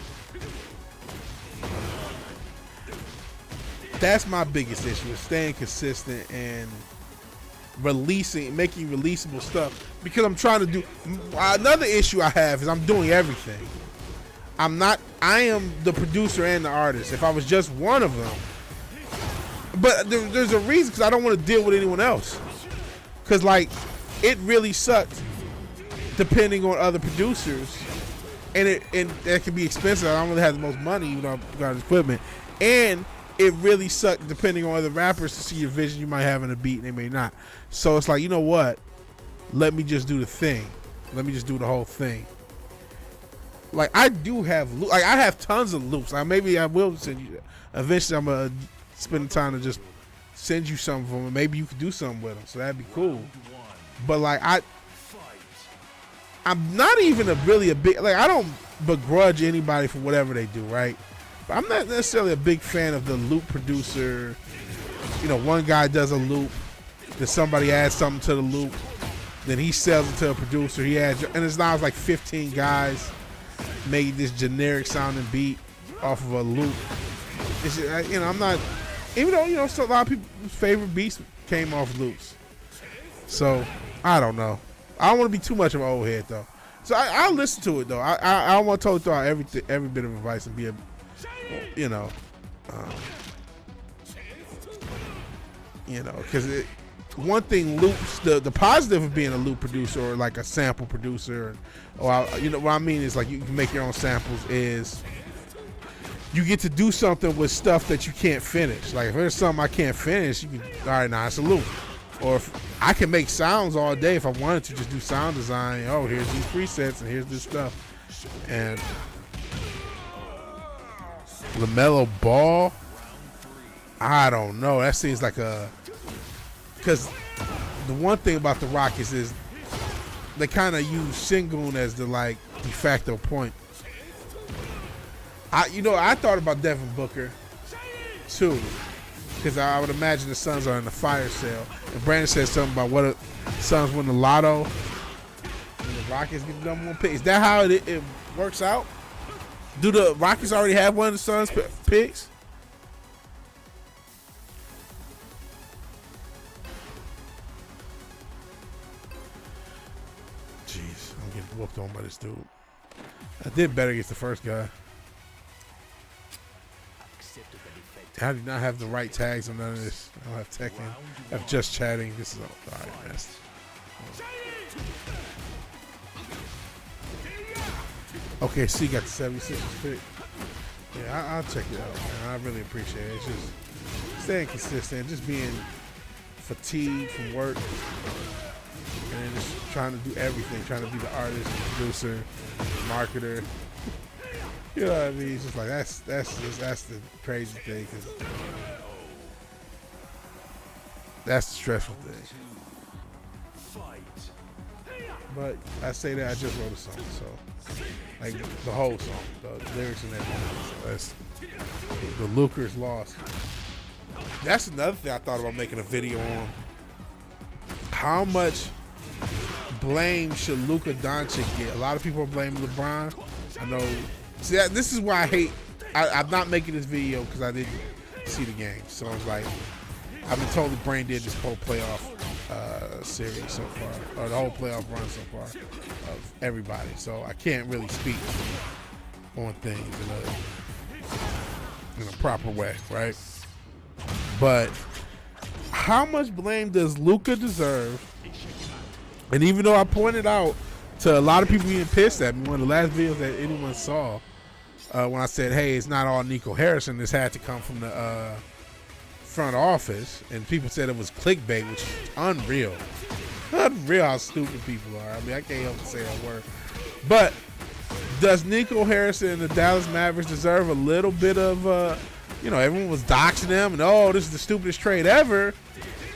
[SPEAKER 1] That's my biggest issue, is staying consistent and making releasable stuff, because I'm trying to do. Another issue I have is I'm doing everything. I am the producer and the artist. If I was just one of them, but there's a reason, because I don't want to deal with anyone else. Because, like, it really sucked depending on other producers, and it can be expensive. I don't really have the most money, even though I've got equipment, and it really sucked depending on other rappers to see your vision you might have in a beat and they may not. So it's like, you know what? Let me just do the thing. Let me just do the whole thing. Like, I do have loops. Like, I have tons of loops. Like, maybe I will send you. Eventually, I'm going to spend the time to just send you some of them, and maybe you could do something with them. So that'd be cool. But, like, I'm not even really a big, like, I don't begrudge anybody for whatever they do, right? But I'm not necessarily a big fan of the loop producer. You know, one guy does a loop, then somebody adds something to the loop, then he sells it to a producer. He adds, and it's now like 15 guys made this generic sounding beat off of a loop. It's, you know, I'm not, even though, you know, so a lot of people's favorite beats came off loops. So I don't know. I don't want to be too much of an old head though. So I'll listen to it though. I don't want to totally throw out every bit of advice and be a, you know, because one thing loops, the positive of being a loop producer or like a sample producer, or you know what I mean is, like, you can make your own samples, is you get to do something with stuff that you can't finish. Like if there's something I can't finish, you can, all right, now it's a loop. Or if I can make sounds all day if I wanted to, just do sound design. Oh, here's these presets and here's this stuff. And LaMelo Ball, I don't know. That seems like a, because the one thing about the Rockets is they kind of use Sengun as the like de facto point. I thought about Devin Booker too, because I would imagine the Suns are in the fire sale. And Brandon said something about what the Suns win the lotto and the Rockets get the number one pick. Is that how it works out? Do the Rockets already have one of the Suns picks? Jeez, I'm getting whooped on by this dude. I did better against the first guy. I do not have the right tags on none of this. I don't have Tekken. I have just chatting. This is all right, man. Okay, so you got the 76ers pick. Yeah, I'll check it out, man. I really appreciate it. It's just staying consistent, just being fatigued from work, and then just trying to do everything, trying to be the artist, producer, marketer. You know what I mean? It's just like that's the crazy thing, because that's the stressful thing. But I say that I just wrote a song, so like the whole song, the lyrics and everything. So that's the Luca's lost. That's another thing I thought about making a video on. How much blame should Luka Doncic get? A lot of people are blaming LeBron. I know. See, this is why I hate. I'm not making this video because I didn't see the game. So I was like, I've been totally brain dead this whole playoff series so far, or the whole playoff run so far of everybody. So I can't really speak on things in a proper way, right? But how much blame does Luka deserve? And even though I pointed out to a lot of people being pissed at me, one of the last videos that anyone saw, when I said, hey, it's not all Nico Harrison, this had to come from the front office, and people said it was clickbait, which is unreal. Unreal how stupid people are. I mean, I can't help but say that word. But does Nico Harrison and the Dallas Mavericks deserve a little bit of, everyone was doxing them, and oh, this is the stupidest trade ever.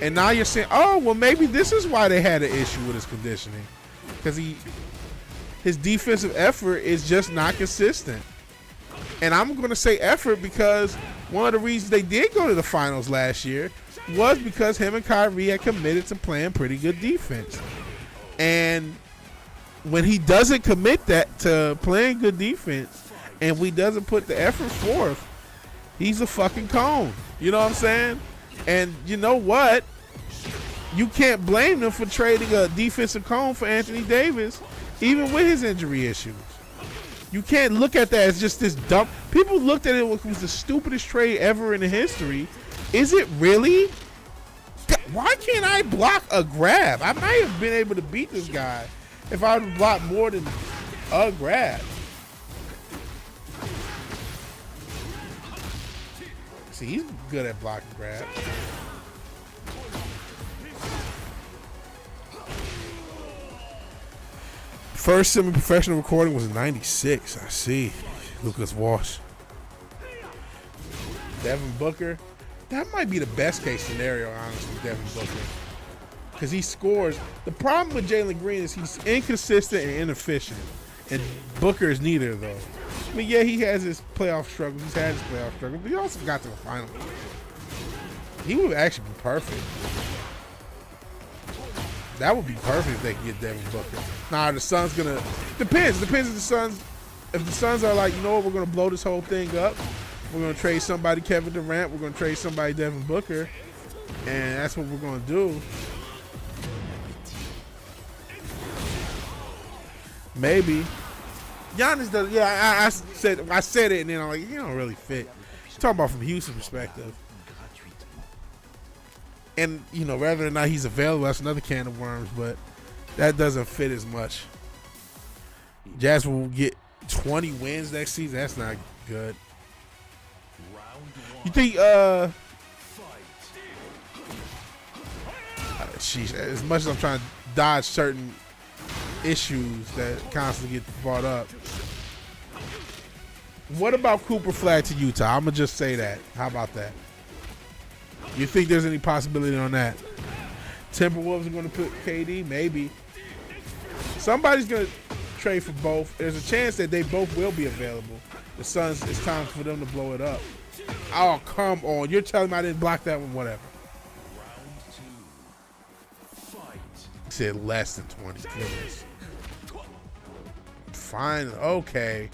[SPEAKER 1] And now you're saying, oh, well, maybe this is why they had an issue with his conditioning. Because his defensive effort is just not consistent. And I'm going to say effort because one of the reasons they did go to the finals last year was because him and Kyrie had committed to playing pretty good defense. And when he doesn't commit that to playing good defense, and we doesn't put the effort forth, he's a fucking cone. You know what I'm saying? And you know what? You can't blame them for trading a defensive cone for Anthony Davis, even with his injury issues. You can't look at that as just this dumb. People looked at it like it was the stupidest trade ever in the history. Is it really? Why can't I block a grab? I might have been able to beat this guy if I would block more than a grab. See, he's good at blocking grabs. First semi-professional recording was in '96. I see. Lucas Walsh. Devin Booker. That might be the best case scenario, honestly, Devin Booker. Because he scores. The problem with Jalen Green is he's inconsistent and inefficient. And Booker is neither of those. I mean, yeah, he has his playoff struggles. He's had his playoff struggles. But he also got to the final. He would actually be perfect. That would be perfect if they could get Devin Booker. Nah, the Suns gonna depends if the Suns are like, you know what, we're gonna blow this whole thing up. We're gonna trade somebody Kevin Durant. We're gonna trade somebody Devin Booker, and that's what we're gonna do. Maybe Giannis does. Yeah, I said it, and then I'm like, you don't really fit. You're talking about from Houston's perspective. And, whether or not he's available, that's another can of worms, but that doesn't fit as much. Jazz will get 20 wins next season. That's not good. You think sheesh, as much as I'm trying to dodge certain issues that constantly get brought up. What about Cooper Flag to Utah? I'm gonna just say that. How about that? You think there's any possibility on that? Timberwolves are gonna put KD? Maybe. Somebody's gonna trade for both. There's a chance that they both will be available. The Suns, it's time for them to blow it up. Oh, come on. You're telling me I didn't block that one? Whatever. He said less than 20. Goodness. Fine. Okay.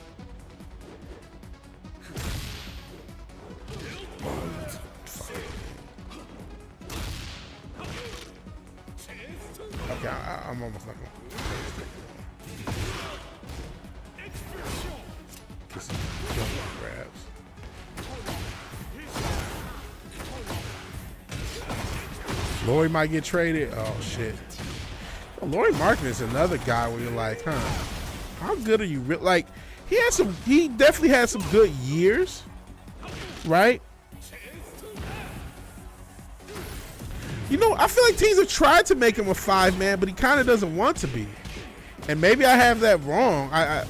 [SPEAKER 1] Okay, I'm almost not going to get some grabs. Lauri might get traded. Oh, shit. Well, Lauri Markkanen is another guy where you're like, huh, how good are you? Like, he definitely had some good years, right? You know, I feel like teams have tried to make him a 5-man, but he kind of doesn't want to be. And maybe I have that wrong. Man,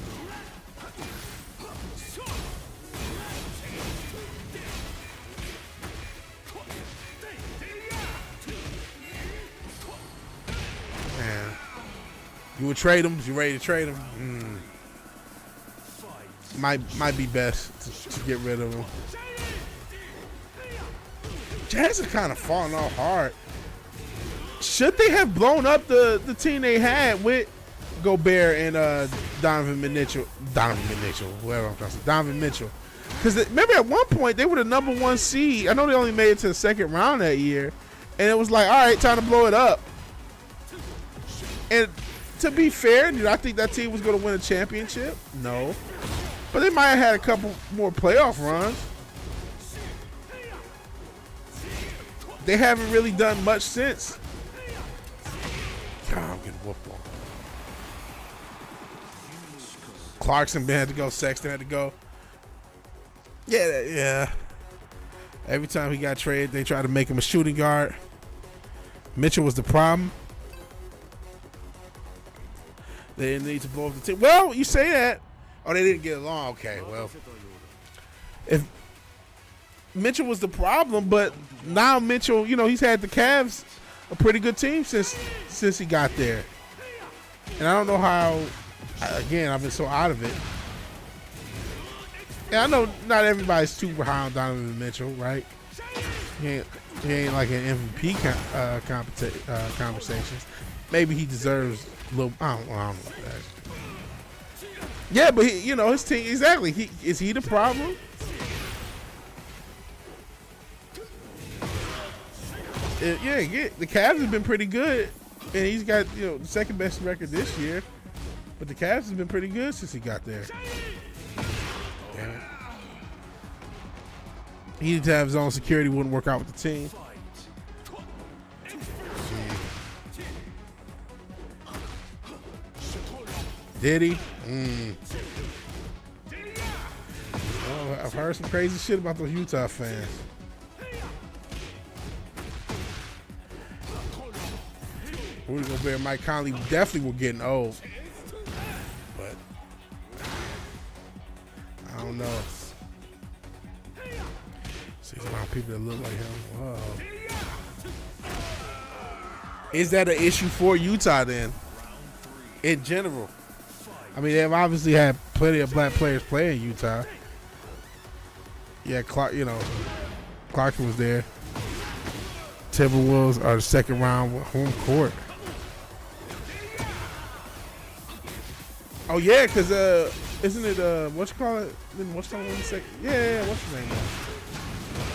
[SPEAKER 1] you would trade him? You ready to trade him? Might be best to get rid of him. Jazz are kind of falling off hard. Should they have blown up the team they had with Gobert and Donovan Mitchell, whoever I'm trying to say, Donovan Mitchell? Because remember at one point they were the #1 seed. I know they only made it to the second round that year, and it was like, all right, time to blow it up. And to be fair, did I think that team was going to win a championship? No, but they might have had a couple more playoff runs. They haven't really done much since. God, I'm getting whooped on. Clarkson had to go. Sexton had to go. Yeah. Every time he got traded, they tried to make him a shooting guard. Mitchell was the problem. They didn't need to blow up the team. Well, you say that. Oh, they didn't get along. Okay, well. If Mitchell was the problem, but now Mitchell, you know, he's had the Cavs a pretty good team since he got there. And I don't know how, again, I've been so out of it. And I know not everybody's super high on Donovan Mitchell, right? He ain't like an MVP conversations. Maybe he deserves a little, I don't know about that. Yeah, but he, you know, his team, exactly. Is he the problem? Yeah, the Cavs have been pretty good, and he's got, you know, the second best record this year. But the Cavs have been pretty good since he got there. Yeah. He needed to have his own security. Wouldn't work out with the team. Did he? Oh, I've heard some crazy shit about those Utah fans. Rudy Gobert and Mike Conley definitely were getting old. But I don't know. See a lot of people that look like him. Whoa. Is that an issue for Utah then? In general? I mean, they've obviously had plenty of black players play in Utah. Yeah, Clarkson was there. Timberwolves are the second round home court. Oh yeah, because isn't it what's the one second? Yeah, what's his name?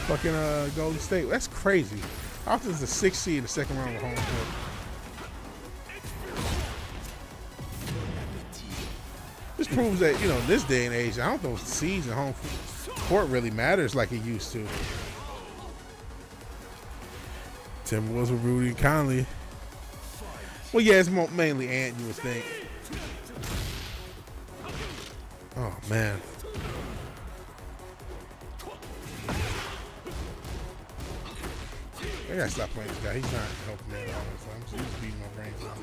[SPEAKER 1] Fucking Golden State. That's crazy. How often is the 6th seed in the second round of home court? This proves that, you know, in this day and age, I don't know if the seeds and home court really matters like it used to. Timberwolves with Rudy and Conley. Well, yeah, it's mainly Ant, you would think. Oh, man. I gotta stop playing this guy. He's not helping me at all. So I'm just beating my brains out.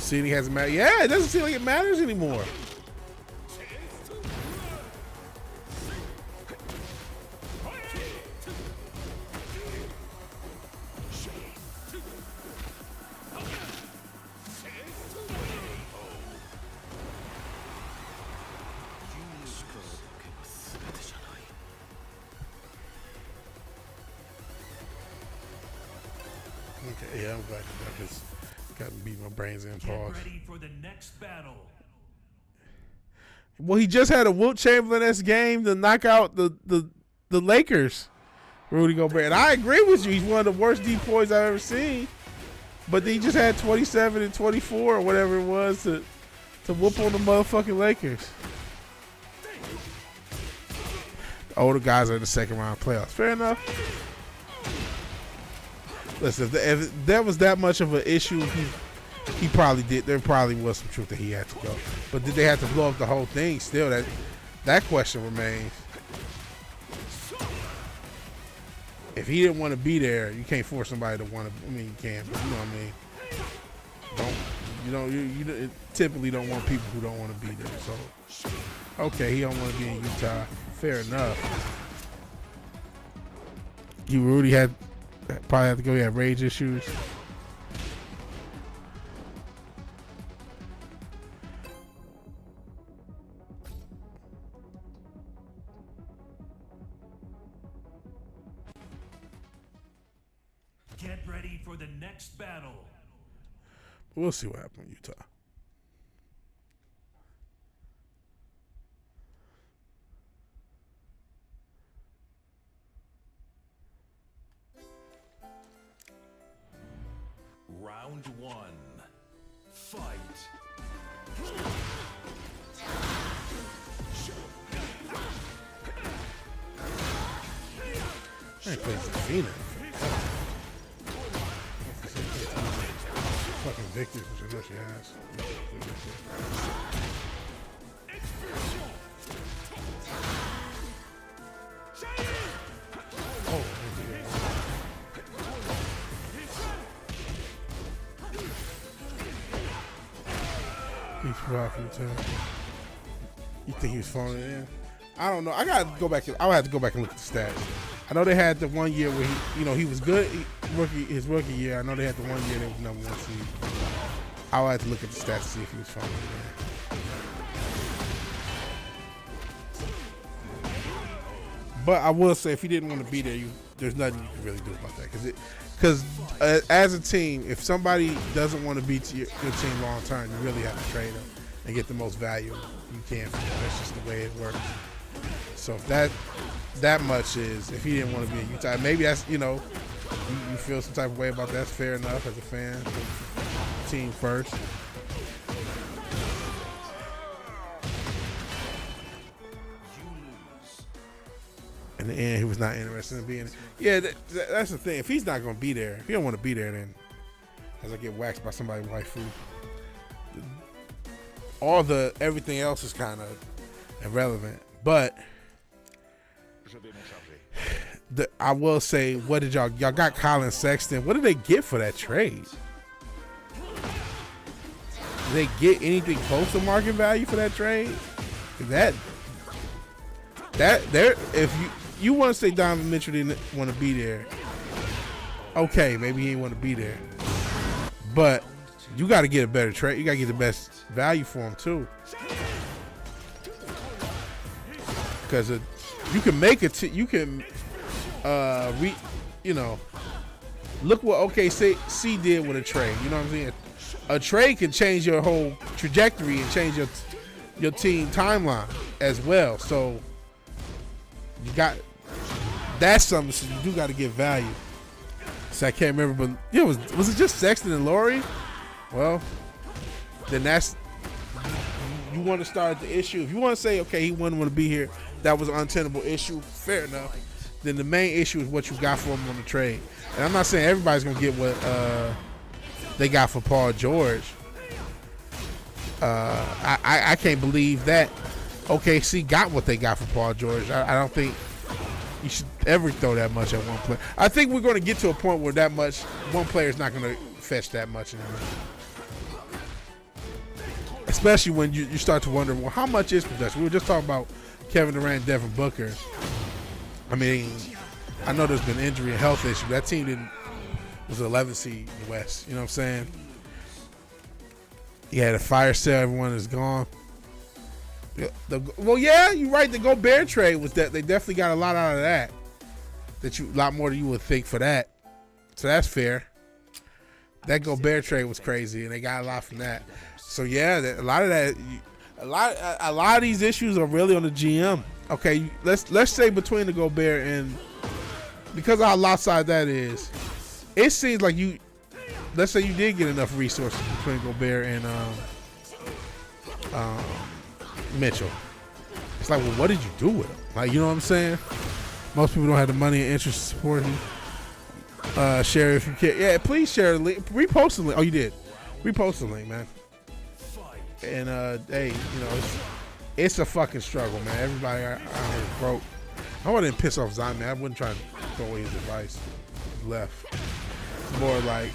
[SPEAKER 1] Seeing he hasn't mattered. Yeah, it doesn't seem like it matters anymore. Okay, yeah, I'm glad that because got to beat my brains in. Pause.
[SPEAKER 2] Get ready for the next battle.
[SPEAKER 1] Well, he just had a Wilt Chamberlain-esque game to knock out the Lakers, Rudy Gobert. And I agree with you. He's one of the worst decoys I've ever seen. But he just had 27 and 24 or whatever it was to whoop on the motherfucking Lakers. The older guys are in the second round playoffs. Fair enough. Listen, if there was that much of an issue, he probably did. There probably was some truth that he had to go. But did they have to blow up the whole thing? Still, that question remains. If he didn't want to be there, you can't force somebody to want to. I mean, you can, but you know what I mean. You typically don't want people who don't want to be there. So, okay, he don't want to be in Utah. Fair enough. Rudy probably had to go. He had rage issues.
[SPEAKER 2] Get ready for the next battle.
[SPEAKER 1] We'll see what happens in Utah.
[SPEAKER 2] Round one. Fight.
[SPEAKER 1] I ain't playing Phoenix. Fucking Victor, which I know she has. Oh, he's rocking too. You think he was phoning it in? I don't know. I gotta go back. I'll have to go back and look at the stats. I know they had the 1 year where he was good. His rookie year. I know they had the 1 year they was number one seed. I'll have to look at the stats to see if he was phoning it in. But I will say, if he didn't want to be there, there's nothing you can really do about that. Because as a team, if somebody doesn't want to be to your team long term, you really have to trade them and get the most value you can from them. That's just the way it works. So if that much is, if he didn't want to be in Utah, maybe that's, you feel some type of way about that. That's fair enough as a fan. Team first. In the end, he was not interested in being. Yeah, that's the thing. If he's not going to be there, if he don't want to be there, then as I get waxed by somebody's waifu, everything else is kind of irrelevant. But I will say, what did y'all got Colin Sexton? What did they get for that trade? Did they get anything close to market value for that trade? If you want to say Donovan Mitchell didn't want to be there, okay, maybe he didn't want to be there, but you got to get a better trade. You got to get the best value for him too, because you can make it. You can look what OKC did with a trade. You know what I'm saying? A trade can change your whole trajectory and change your team timeline as well. So that's something. So you do got to get value. So I can't remember, but yeah, was it just Sexton and Laurie? Well, then you want to start the issue. If you want to say, okay, he wouldn't want to be here, that was an untenable issue. Fair enough. Then the main issue is what you got for him on the trade. And I'm not saying everybody's gonna get what they got for Paul George. I can't believe that OKC got what they got for Paul George. I don't think you should ever throw that much at one player. I think we're going to get to a point where that much one player is not going to fetch that much anymore. Especially when you start to wonder, well, how much is production? We were just talking about Kevin Durant, Devin Booker. I mean, I know there's been injury and health issues. That team was an 11 seed in the West. You know what I'm saying? You had a fire sale. Everyone is gone. Well, yeah, you're right. The Gobert trade was that they definitely got a lot out of that. A lot more than you would think for that. So that's fair. That Gobert trade was crazy, and they got a lot from that. So yeah, a lot of these issues are really on the GM. Okay, let's say between the Gobert and, because of how lopsided that is, it seems like let's say you did get enough resources between Gobert and Mitchell. It's like, well, what did you do with him? Like, you know what I'm saying? Most people don't have the money and interest to support him. Share if you can. Yeah, please share the link. Repost the link. Oh, you did. Repost the link, man. And hey, you know, it's a fucking struggle, man. Everybody out here is broke. I wouldn't piss off Zion, man. I wouldn't try to throw away his advice. He left. It's more like,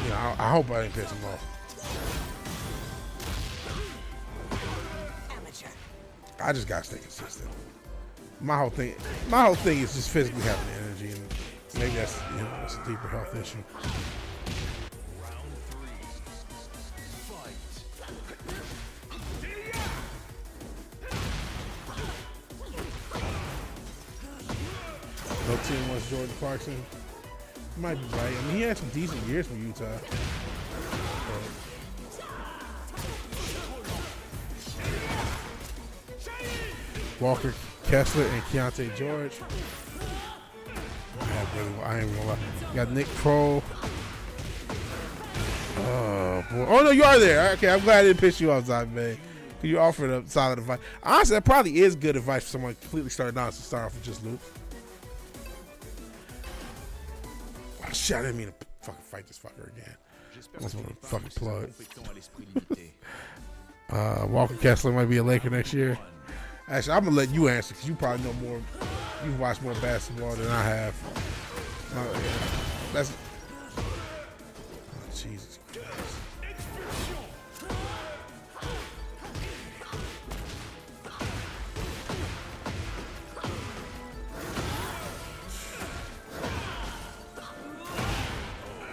[SPEAKER 1] you know, I hope I didn't piss him off. I just gotta stay consistent. My whole thing is just physically having the energy, and maybe that's a deeper health issue. No team wants Jordan Clarkson. You might be right. I mean, he had some decent years for Utah. Walker Kessler and Keontae George. I ain't gonna lie. You got Nick Kroll. Oh boy. Oh no, you are there. Okay, I'm glad I didn't piss you off, Zion, man. You offered up solid advice. Honestly, that probably is good advice for someone completely starting out to start off with just loops. Oh, shit, I didn't mean to fucking fight this fucker again. I just want to fucking plug. Walker Kessler might be a Laker next year. Actually, I'm gonna let you answer because you probably know more. You've watched more basketball than I have. Yeah. That's. Oh, Jesus Christ.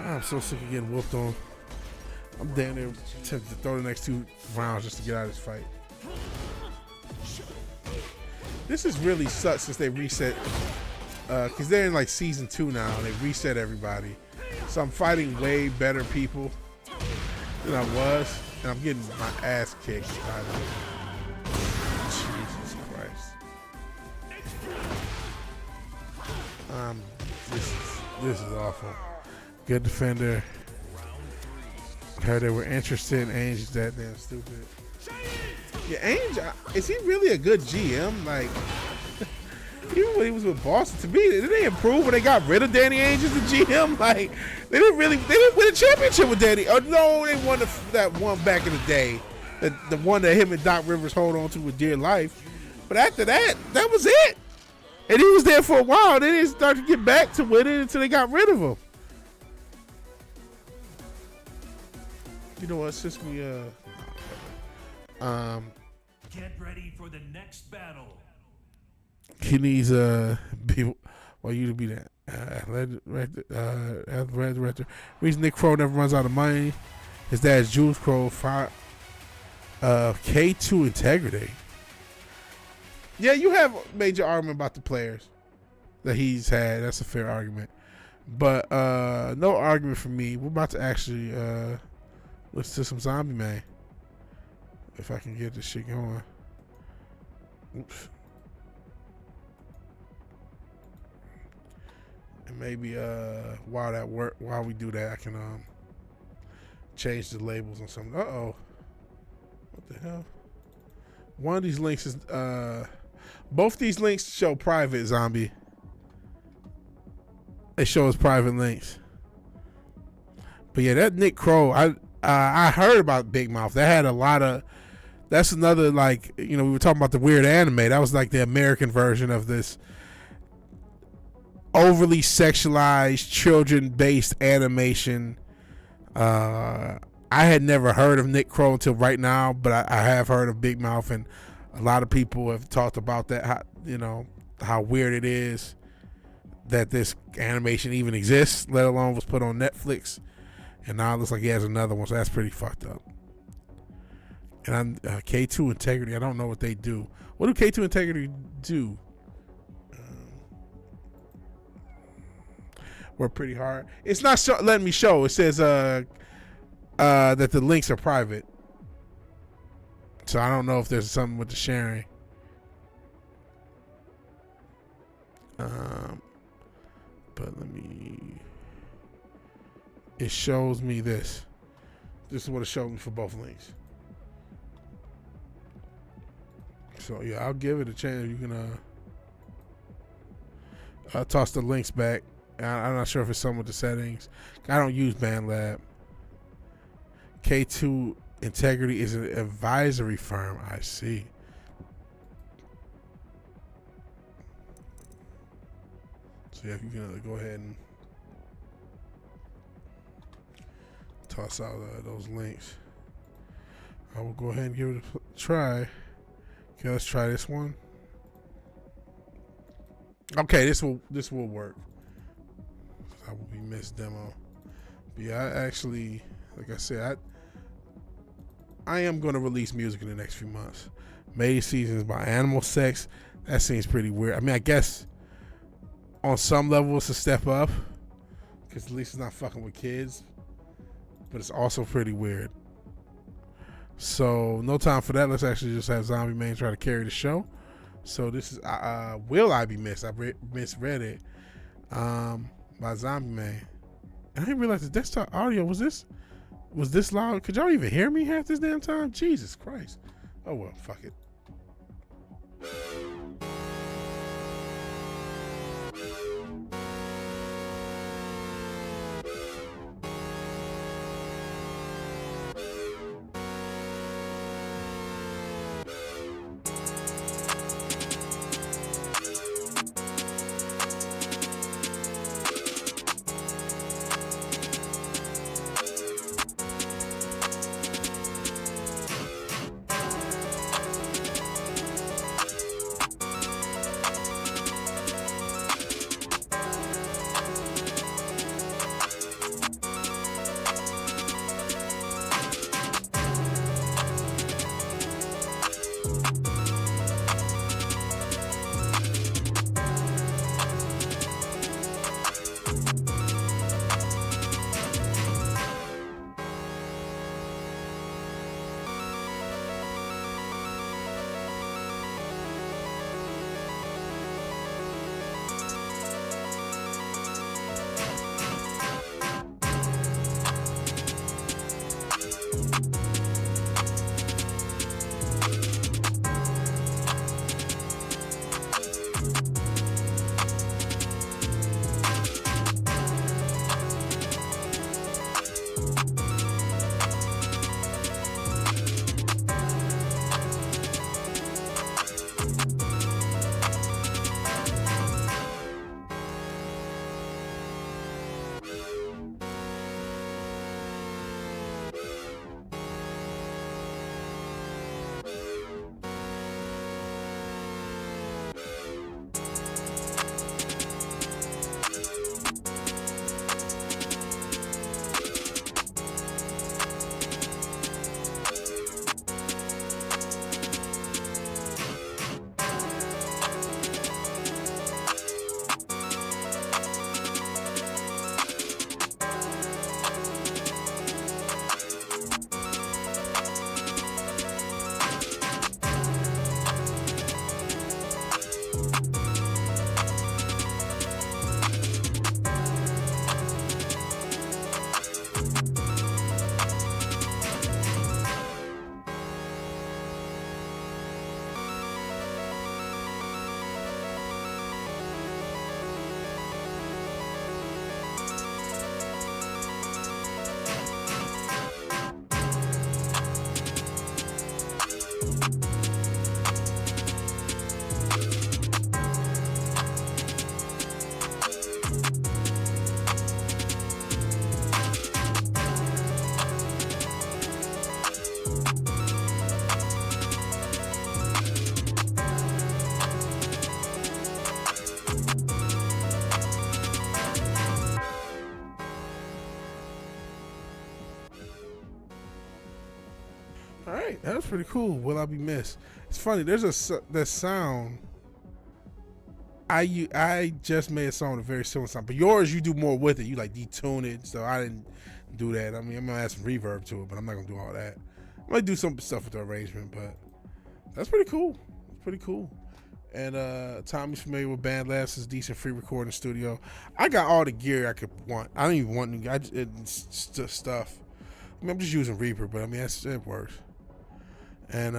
[SPEAKER 1] I'm so sick of getting whooped on. I'm damn near tempted to throw the next 2 rounds just to get out of this fight. This has really sucked since they reset, because they're in like season 2 now, and they reset everybody. So I'm fighting way better people than I was, and I'm getting my ass kicked by them. Jesus Christ. This is awful. Good defender. Heard they were interested in Ainge. Is that damn stupid. Yeah, Ainge, is he really a good GM? Like, even when he was with Boston, to me, did they improve when they got rid of Danny Ainge as the GM? Like, they didn't win a championship with Danny. Oh no, they won that one back in the day, the one that him and Doc Rivers hold on to with dear life. But after that, that was it. And he was there for a while. They didn't start to get back to winning until they got rid of him. You know what? Since we
[SPEAKER 2] get ready for the next battle.
[SPEAKER 1] He needs people. Well, you to be that athletic director. Reason Nick Kroll never runs out of money. His dad's Jules Kroll. K2 integrity. Yeah, you have a major argument about the players that he's had. That's a fair argument, but no argument for me. We're about to actually listen to some Zombie Man. If I can get this shit going. Oops. And maybe while we do that, I can change the labels on something. Uh-oh. What the hell? One of these links is both these links show private, Zombie. They show us private links. But yeah, that Nick Kroll, I heard about Big Mouth. That had a lot of That's another, like, we were talking about the weird anime. That was like the American version of this overly sexualized children-based animation. I had never heard of Nick Kroll until right now, but I have heard of Big Mouth, and a lot of people have talked about that. How weird it is that this animation even exists, let alone was put on Netflix, and now it looks like he has another one. So that's pretty fucked up. And K2 Integrity, I don't know what they do. What do K2 Integrity do? Work pretty hard. It's not letting me show. It says that the links are private, so I don't know if there's something with the sharing. But let me. It shows me this. This is what it showed me for both links. So yeah, I'll give it a chance. You can toss the links back. I'm not sure if it's something with the settings. I don't use BandLab. K2 Integrity is an advisory firm. I see. So yeah, you can go ahead and toss out those links. I will go ahead and give it a try. Okay, let's try this one. Okay, this will work. I will be missed demo. But yeah, I actually, like I said, I am going to release music in the next few months. May Seasons by Animal Sex. That seems pretty weird. I mean, I guess on some level it's a step up, because at least it's not fucking with kids. But it's also pretty weird. So no time for that. Let's actually just have Zombie Man try to carry the show. So this is Will I Be Missed? I misread it. By Zombie Man. I didn't realize the desktop audio was this loud. Could y'all even hear me half this damn time? Jesus Christ. Oh well, fuck it. that's pretty cool. Will I Be Missed? It's funny. There's that sound. I just made a song with a very similar sound, but yours you do more with it. You like detune it, so I didn't do that. I mean, I'm gonna add some reverb to it, but I'm not gonna do all that. I might do some stuff with the arrangement, but that's pretty cool. It's pretty cool. And Tommy's familiar with BandLabs, is decent free recording studio. I got all the gear I could want. I don't even want stuff. I mean, I'm just using Reaper, but I mean it works. And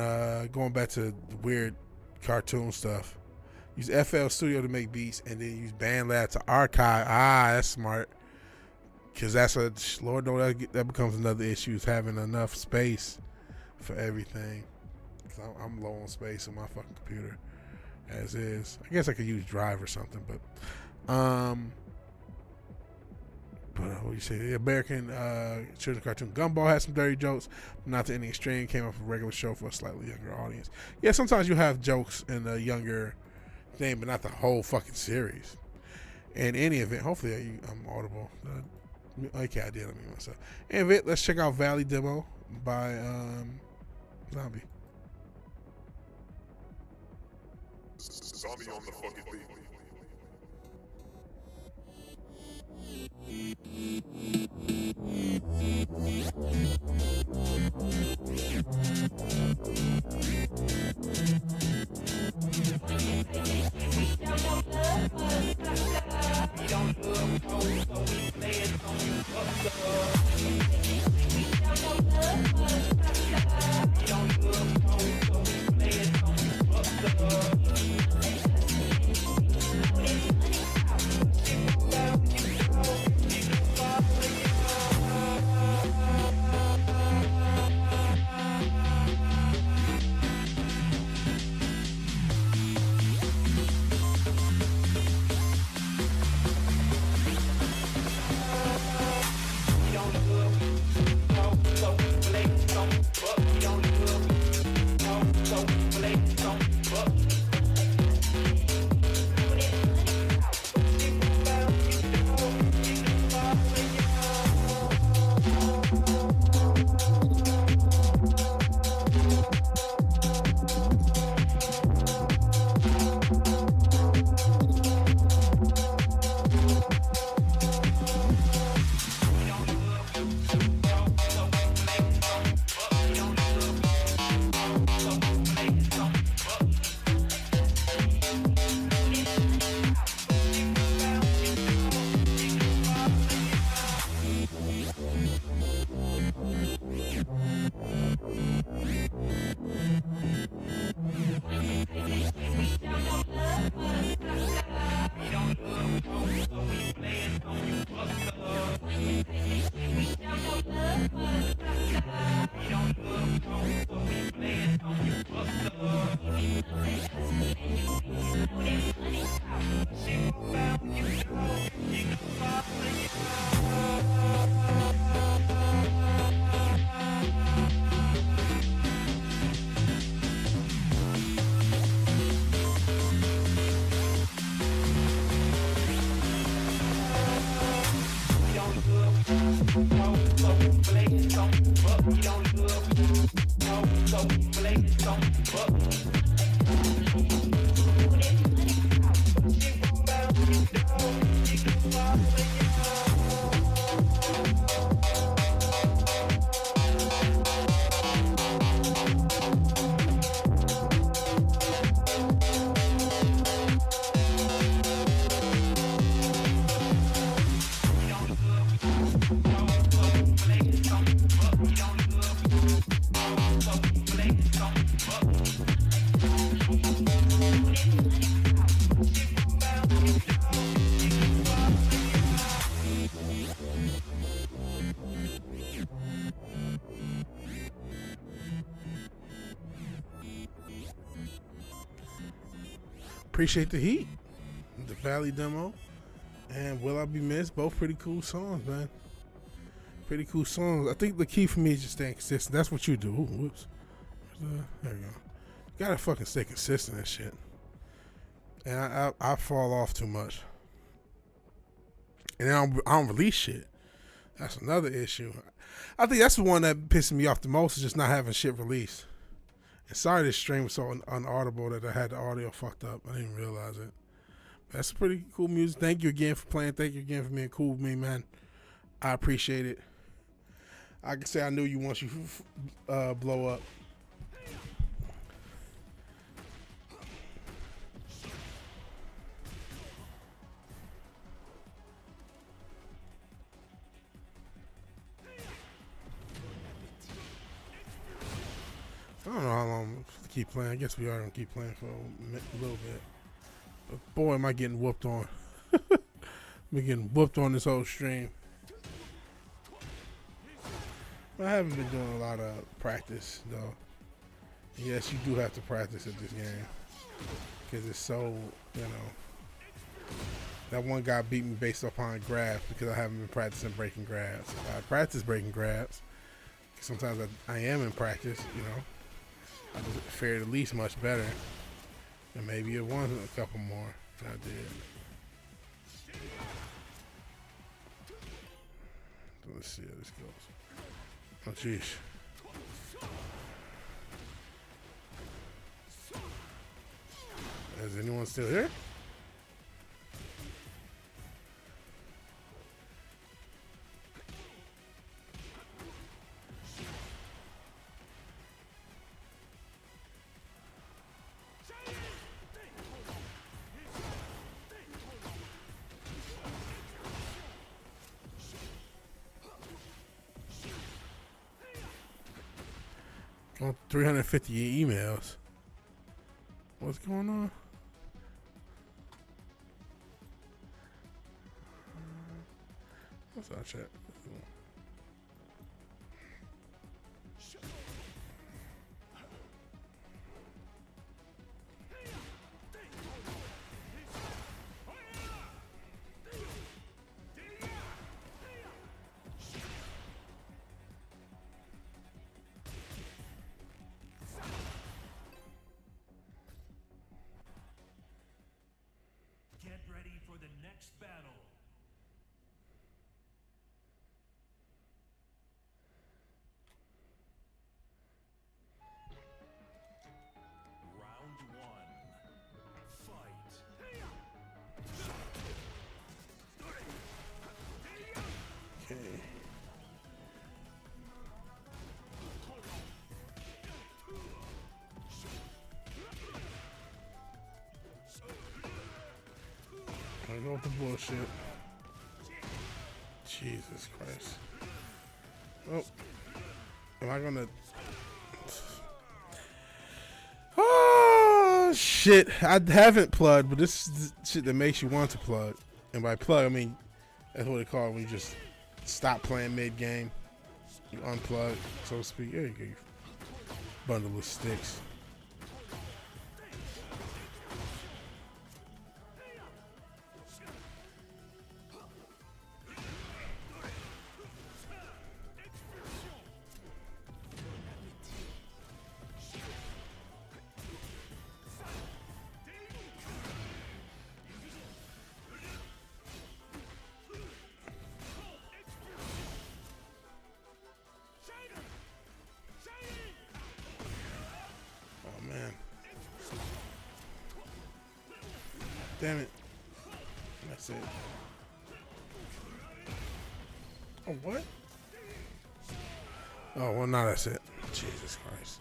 [SPEAKER 1] going back to the weird cartoon stuff, use FL Studio to make beats, and then use BandLab to archive. That's smart. Because that's a Lord knows that becomes another issue, is having enough space for everything. I'm low on space on my fucking computer as is. I guess I could use Drive or something, but what do you say? The American children's cartoon Gumball has some dirty jokes, but not to any extreme. Came up with a regular show for a slightly younger audience. Yeah, sometimes you have jokes in a younger thing, but not the whole fucking series. In any event, hopefully I'm audible. Okay, I did. I mean myself. In any event, let's check out Valley Demo by Zombie.
[SPEAKER 3] Zombie on the fucking beat.
[SPEAKER 1] Appreciate the heat. The Valley Demo and Will I Be Missed, both pretty cool songs, man. Pretty cool songs. I think the key for me is just staying consistent. That's what you do. Ooh, whoops. There you go. You gotta fucking stay consistent and shit. And I fall off too much. And I don't release shit. That's another issue. I think that's the one that pisses me off the most, is just not having shit released. And sorry this stream was so unaudible that I had the audio fucked up. I didn't realize it. That's pretty cool music. Thank you again for playing. Thank you again for being cool with me, man. I appreciate it. I can say I knew you once you blow up. I don't know how long to keep playing. I guess we are going to keep playing for a little bit. But boy, am I getting whooped on. I'm getting whooped on this whole stream. I haven't been doing a lot of practice, though. Yes, you do have to practice at this game. Because it's so, you know. That one guy beat me based upon grabs because I haven't been practicing breaking grabs. I practice breaking grabs. Sometimes I am in practice, you know. I just fared at least much better. And maybe it won a couple more than I did. So let's see how this goes. Oh, jeez. Is anyone still here? Oh, 350 emails. What's going on? What's our chat?
[SPEAKER 2] Get ready for the next battle. Round one. Fight.
[SPEAKER 1] Okay. I go with the bullshit. Jesus Christ. Oh. Am I gonna... Oh, shit. I haven't plugged, but this is shit that makes you want to plug. And by plug, I mean, that's what they call it when you just stop playing mid-game. You unplug, so to speak. There you go. Bundle of sticks. Damn it. That's it. Oh, what? Oh, well, now that's it. Jesus Christ.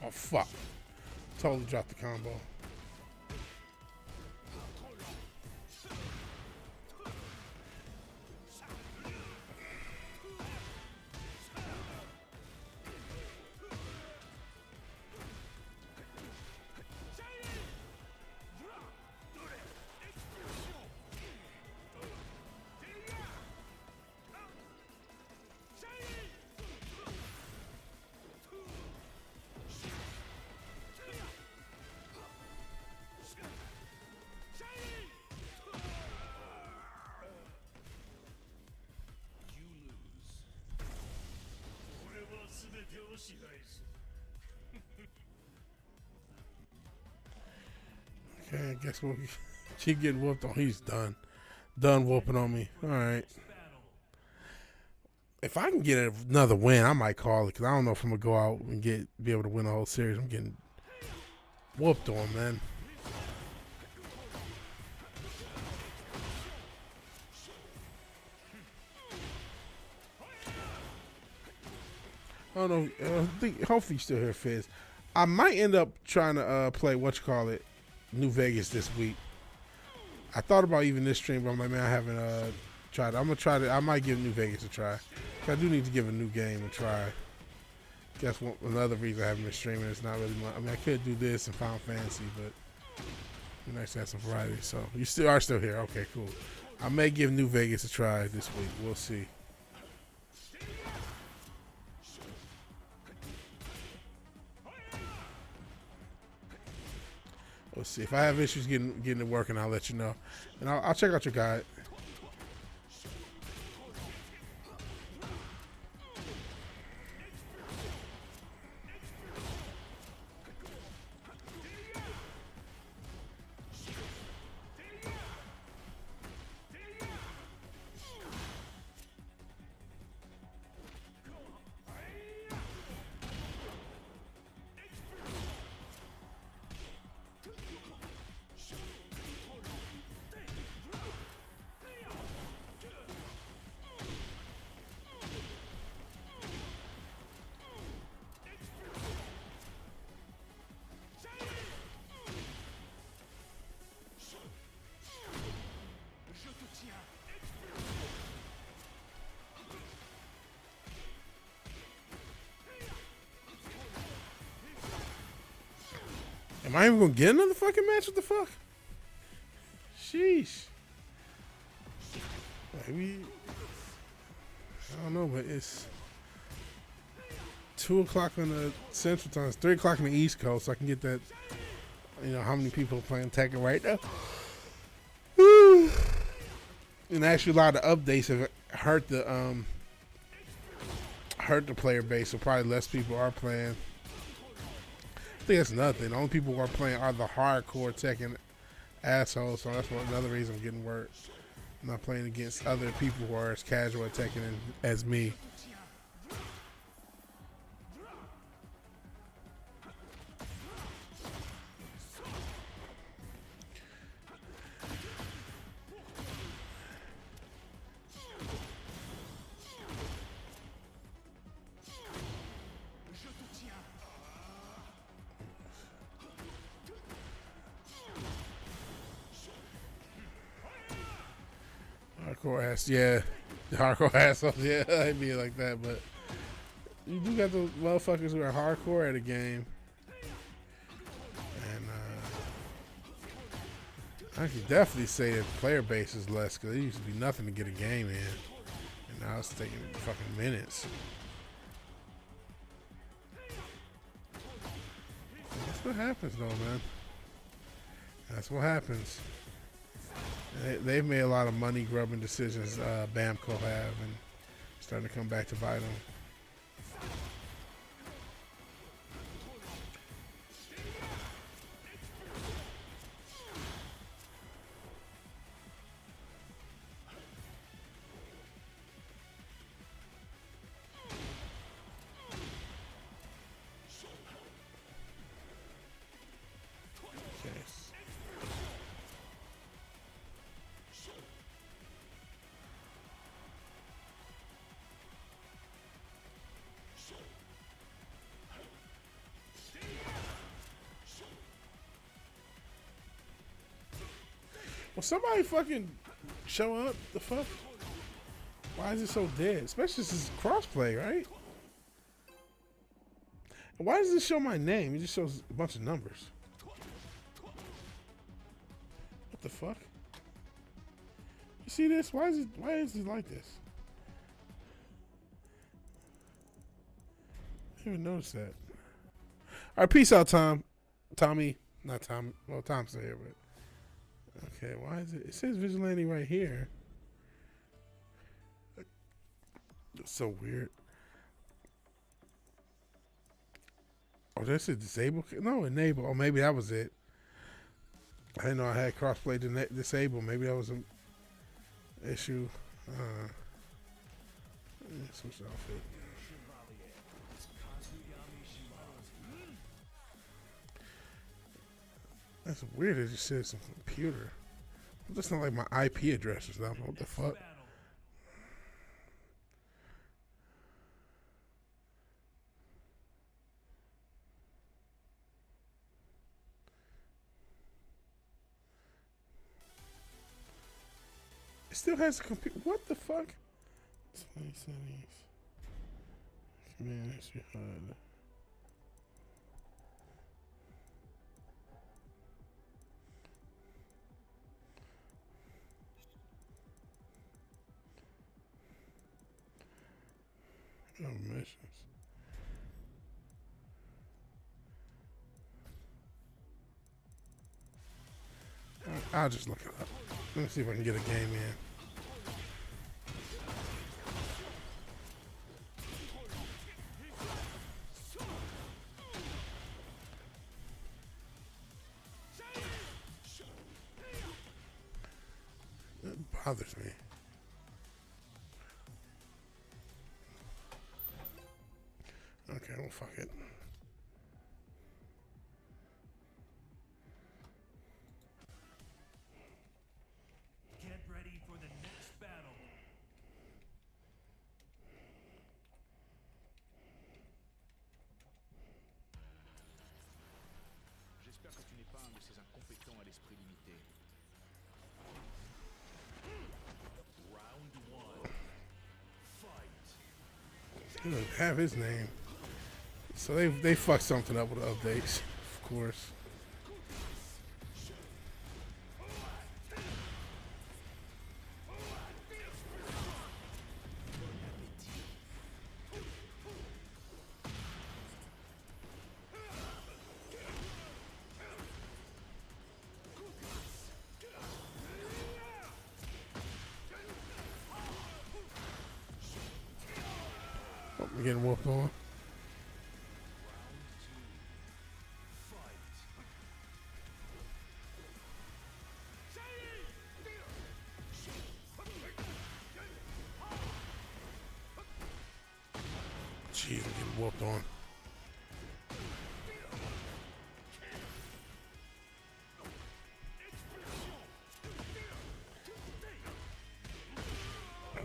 [SPEAKER 1] Oh, fuck. Totally dropped the combo. Okay, I guess we'll Keep getting whooped on. He's done. Done whooping on me. All right. If I can get another win, I might call it because I don't know if I'm gonna go out and be able to win the whole series. I'm getting whooped on, man. I don't know. Hopefully, you still hear Fizz. I might end up trying to play New Vegas this week. I thought about even this stream, but I'm like, man, I haven't tried it. I'm gonna try it. I might give New Vegas a try. I do need to give a new game a try. That's another reason I haven't been streaming. It's not really much. I mean, I could do this and Final Fantasy, but it'd be nice to have some variety. So you are still here. Okay, cool. I may give New Vegas a try this week. We'll see. We'll see. If I have issues getting it working, I'll let you know. And I'll check out your guide. Am I even gonna get another fucking match? What the fuck? Sheesh. Maybe. I don't know, but it's 2 o'clock on the Central Time. It's 3 o'clock on the East Coast. So I can get that. You know how many people are playing Tekken right now? And actually, a lot of updates have hurt the player base. So probably less people are playing. I think that's another thing. The only people who are playing are the hardcore Tekken assholes. So that's another reason I'm getting work. I'm not playing against other people who are as casual at Tekken as me. Hardcore ass, yeah. Hardcore assholes, yeah. I'd be like that, but you do got those motherfuckers who are hardcore at a game. And I can definitely say that the player base is less because it used to be nothing to get a game in. And now it's taking fucking minutes. That's what happens though, man. That's what happens. They've made a lot of money grubbing decisions, Bamco have, and starting to come back to bite them. Will somebody fucking show up? The fuck? Why is it so dead? Especially since it's crossplay, right? And why does it show my name? It just shows a bunch of numbers. What the fuck? You see this? Why is it like this? I didn't even notice that. All right, peace out, Tom. Tommy. Not Tom. Well, Tom's still here, but. Okay, why is it? It says Vigilante right here. That's so weird. Oh, that's a disable? No, enable. Oh, maybe that was it. I didn't know I had crossplay disabled. Maybe that was an issue. Switch outfit. That's weird. It just says computer. That's not like my IP address or something. What the fuck? It still has a computer. What the fuck? 20 settings. Manage your HUD. Oh, missions. I'll just look it up. Let me see if I can get a game in. It bothers me. Okay, well, fuck it.
[SPEAKER 2] Get ready for the next battle.
[SPEAKER 4] J'espère que tu n'es pas un de ces incompétents à l'esprit limité.
[SPEAKER 2] Round one. Fight.
[SPEAKER 1] He doesn't have his name. So they fucked something up with the updates, of course. Oh, I'm getting whooped on. Jeez, I'm getting whooped on.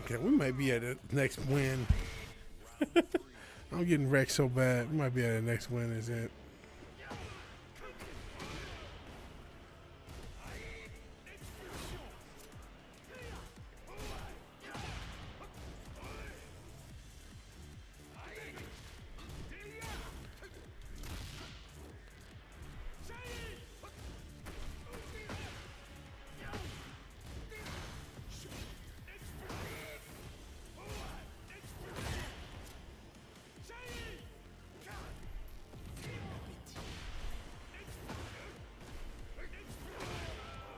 [SPEAKER 1] Okay, we might be at the next win. I'm getting wrecked so bad. We might be at the next win, is it?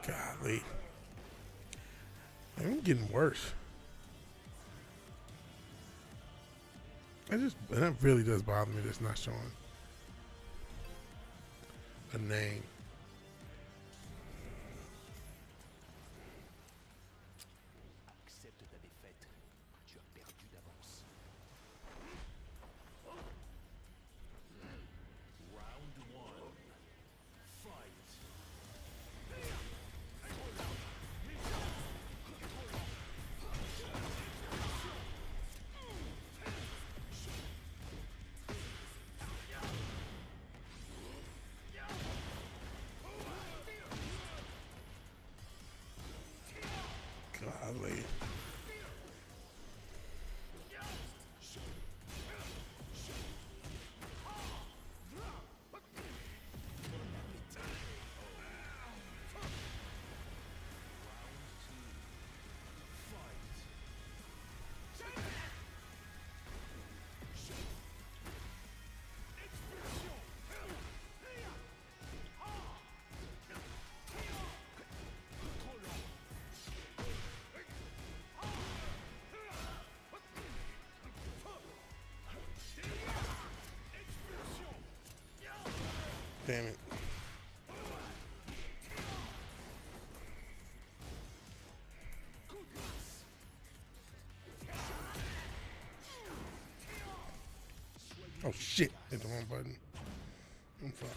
[SPEAKER 1] Golly. I'm getting worse. And that really does bother me. That's not showing a name.
[SPEAKER 4] Accepte ta défaite. Tu as perdu d'avance.
[SPEAKER 2] Round one. Fight.
[SPEAKER 1] Golly. Damn it. Oh shit! Hit the wrong button. I'm fucked.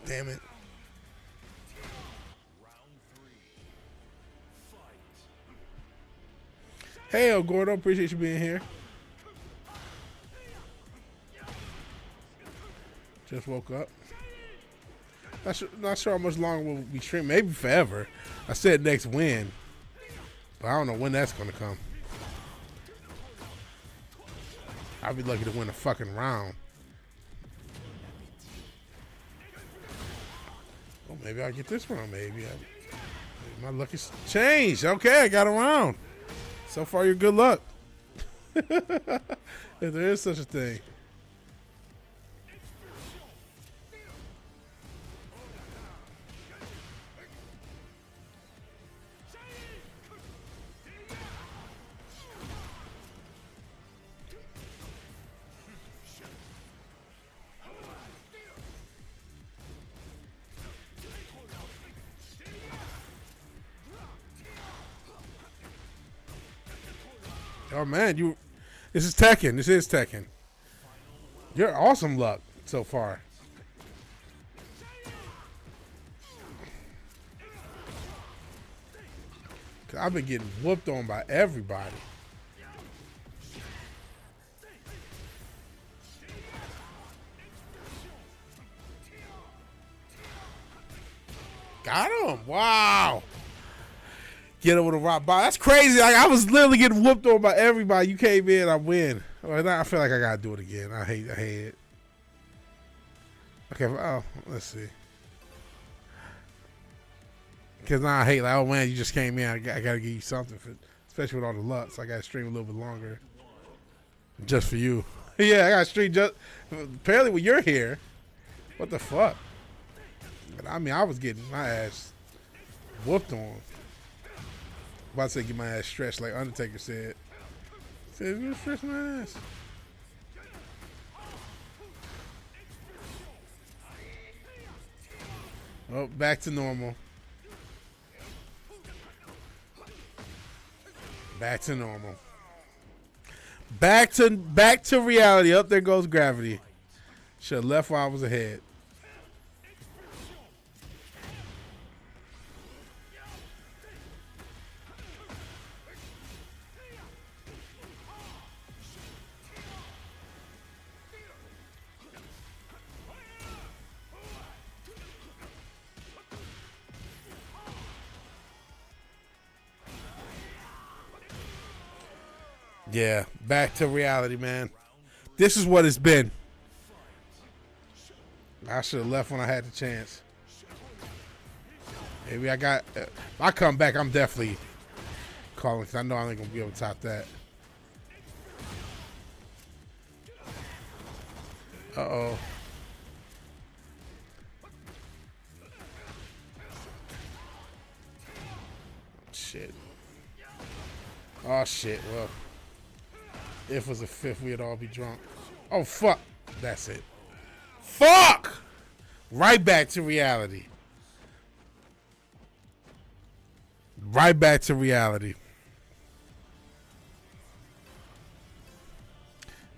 [SPEAKER 1] Damn it. Hey, El Gordo, appreciate you being here. Just woke up. Not sure how much longer we'll be streaming. Maybe forever. I said next win, but I don't know when that's gonna come. I'll be lucky to win a fucking round. Well, maybe I'll get this round. Maybe my luck has changed. Okay, I got a round. So far, you're good luck. If there is such a thing. Oh man, this is Tekken. This is Tekken. You're awesome luck so far. I've been getting whooped on by everybody. Got him. Wow. Get over the rock bottom. That's crazy. Like, I was literally getting whooped on by everybody. You came in, I win. Well, now I feel like I gotta do it again. I hate it. Okay, oh, let's see. Because now I hate, like, oh man, you just came in. I gotta give you something, especially with all the luck. So I gotta stream a little bit longer. Just for you. Yeah, I gotta stream just, apparently when you're here. What the fuck? But I mean, I was getting my ass whooped on. About to say get my ass stretched like Undertaker said. Said, you stretch my ass. Oh, back to normal. Back to normal. Back to reality. Up there goes gravity. Should have left while I was ahead. Yeah, back to reality, man. This is what it's been. I should have left when I had the chance. Maybe I got... if I come back, I'm definitely calling because I know I ain't going to be able to top that. Uh-oh. Shit. Oh, shit. Well... if it was a fifth, we'd all be drunk. Oh, fuck. That's it. Fuck! Right back to reality. Right back to reality.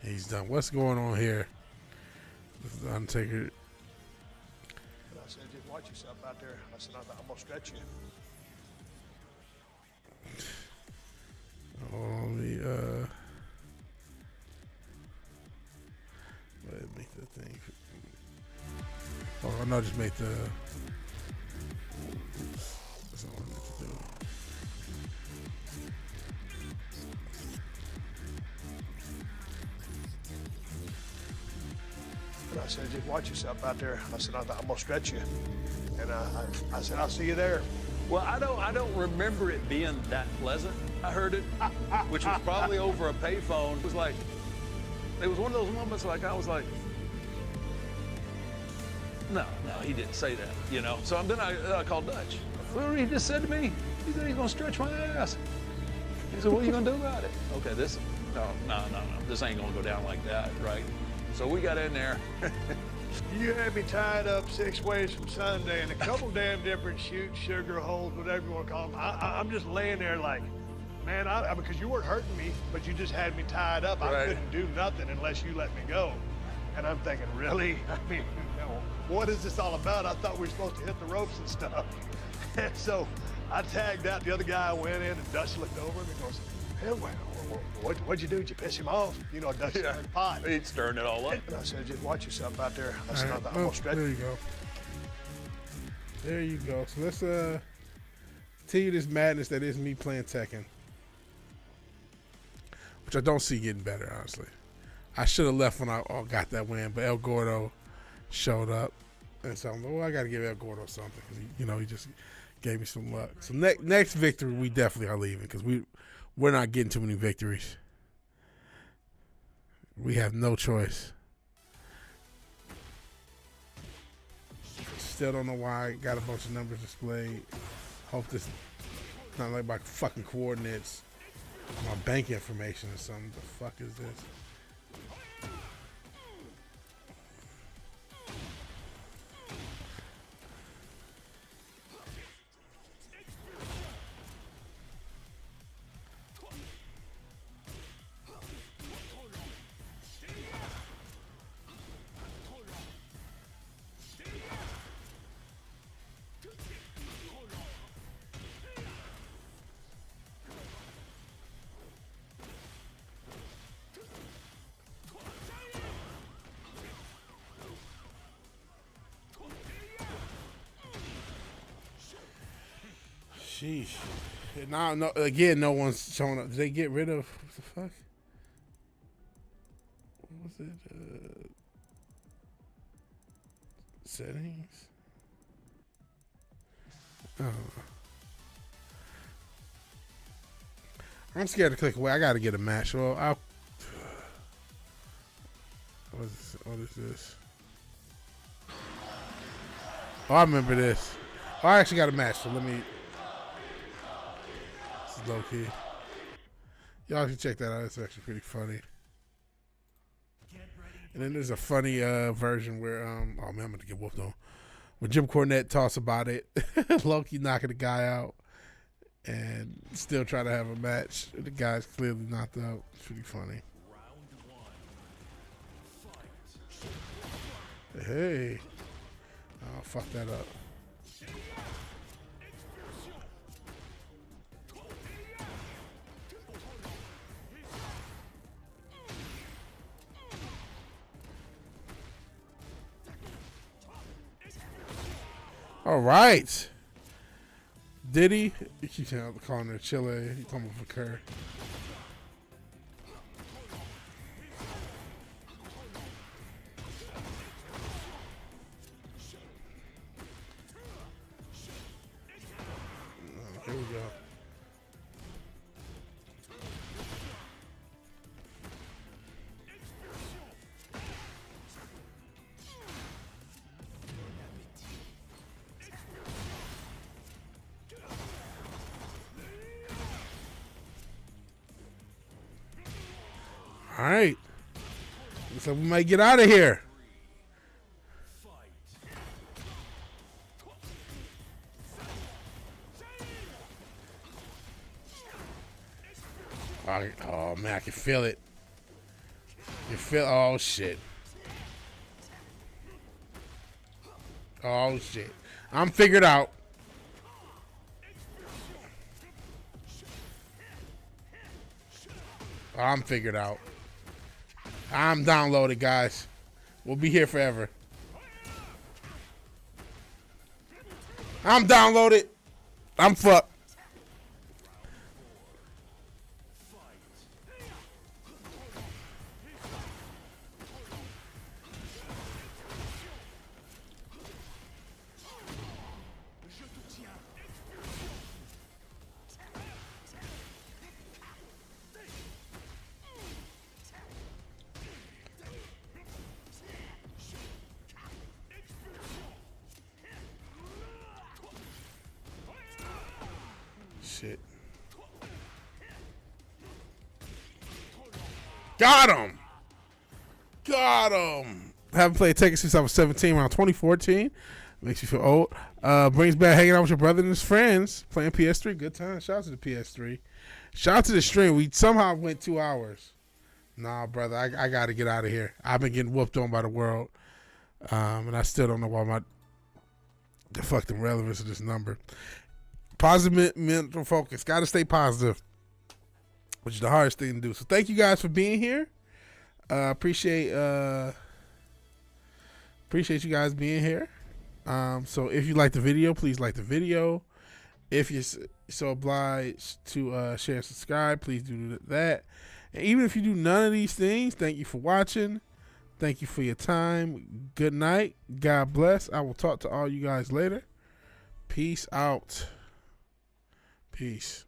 [SPEAKER 1] He's done. What's going on here? This is the Undertaker.
[SPEAKER 5] I said, just watch yourself out there. I said, I'm going to stretch you.
[SPEAKER 1] Let me make the thing. Oh no, just make the. That's not what I meant to do.
[SPEAKER 5] And I said, just watch yourself out there. I said, I'm going to stretch you. And I said, I'll see you there.
[SPEAKER 6] Well, I don't remember it being that pleasant. I heard it, which was probably over a payphone. It was like, it was one of those moments like I was like, no, he didn't say that, you know. So then I called Dutch. Well, he just said to me, he said he's gonna stretch my ass. He said, what are you gonna do about it? Okay, no, this ain't gonna go down like that, right? So we got in there.
[SPEAKER 5] You had me tied up 6 ways from Sunday in a couple damn different chutes, sugar holes, whatever you want to call them. I'm just laying there like, Man, because you weren't hurting me, but you just had me tied up. I
[SPEAKER 6] Right.
[SPEAKER 5] couldn't do nothing unless you let me go. And I'm thinking, really? I mean, what is this all about? I thought we were supposed to hit the ropes and stuff. And so I tagged out. The other guy went in, and Dutch looked over him and goes, "Hey, what'd you do? Did you piss him off?" You know, Dutch is in pot.
[SPEAKER 6] He's stirring it all up.
[SPEAKER 5] And I said, "Just watch yourself out there." I said,
[SPEAKER 1] All right.
[SPEAKER 5] "I'm gonna stretch
[SPEAKER 1] There
[SPEAKER 5] you."
[SPEAKER 1] you go. There you go. So let's continue this madness that is me playing Tekken, which I don't see getting better, honestly. I should have left when I got that win, but El Gordo showed up, and so I'm like, well, I got to give El Gordo something because he just gave me some luck. So next victory, we definitely are leaving because we're not getting too many victories. We have no choice. Still don't know why I got a bunch of numbers displayed. Hope this not like my fucking coordinates, my bank information or something. The fuck is this? Sheesh. Now, no, again, no one's showing up. Did they get rid of what the fuck? What was it? Settings? I don't know. I'm scared to click away. I got to get a match. Well, what is this? Oh, I remember this. Oh, I actually got a match, so let me... This is low key. Y'all should check that out. It's actually pretty funny. And then there's a funny version where, oh man, I'm going to get whooped on. When Jim Cornette talks about it, Loki knocking the guy out and still trying to have a match. The guy's clearly knocked out. It's pretty funny. Hey. Oh, fuck that up. All right. Diddy, he keeps calling her Chile. He coming for Kerr. Here we go. All right. So we might get out of here. Oh man, I can feel it. You feel? Oh shit. Oh shit. I'm figured out. I'm figured out. I'm downloaded, guys. We'll be here forever. I'm downloaded. I'm fucked. Shit. Got him. Got him. Haven't played Tekken since I was 17, around 2014. Makes you feel old. Brings back hanging out with your brother and his friends, playing PS3. Good time. Shout out to the PS3. Shout out to the stream. We somehow went 2 hours. Nah, brother, I got to get out of here. I've been getting whooped on by the world, and I still don't know why the fucking relevance of this number. Positive mental focus. Got to stay positive, which is the hardest thing to do. So thank you guys for being here. Appreciate you guys being here. So if you like the video, please like the video. If you're so obliged to share and subscribe, please do that. And even if you do none of these things, thank you for watching. Thank you for your time. Good night. God bless. I will talk to all you guys later. Peace out. Peace.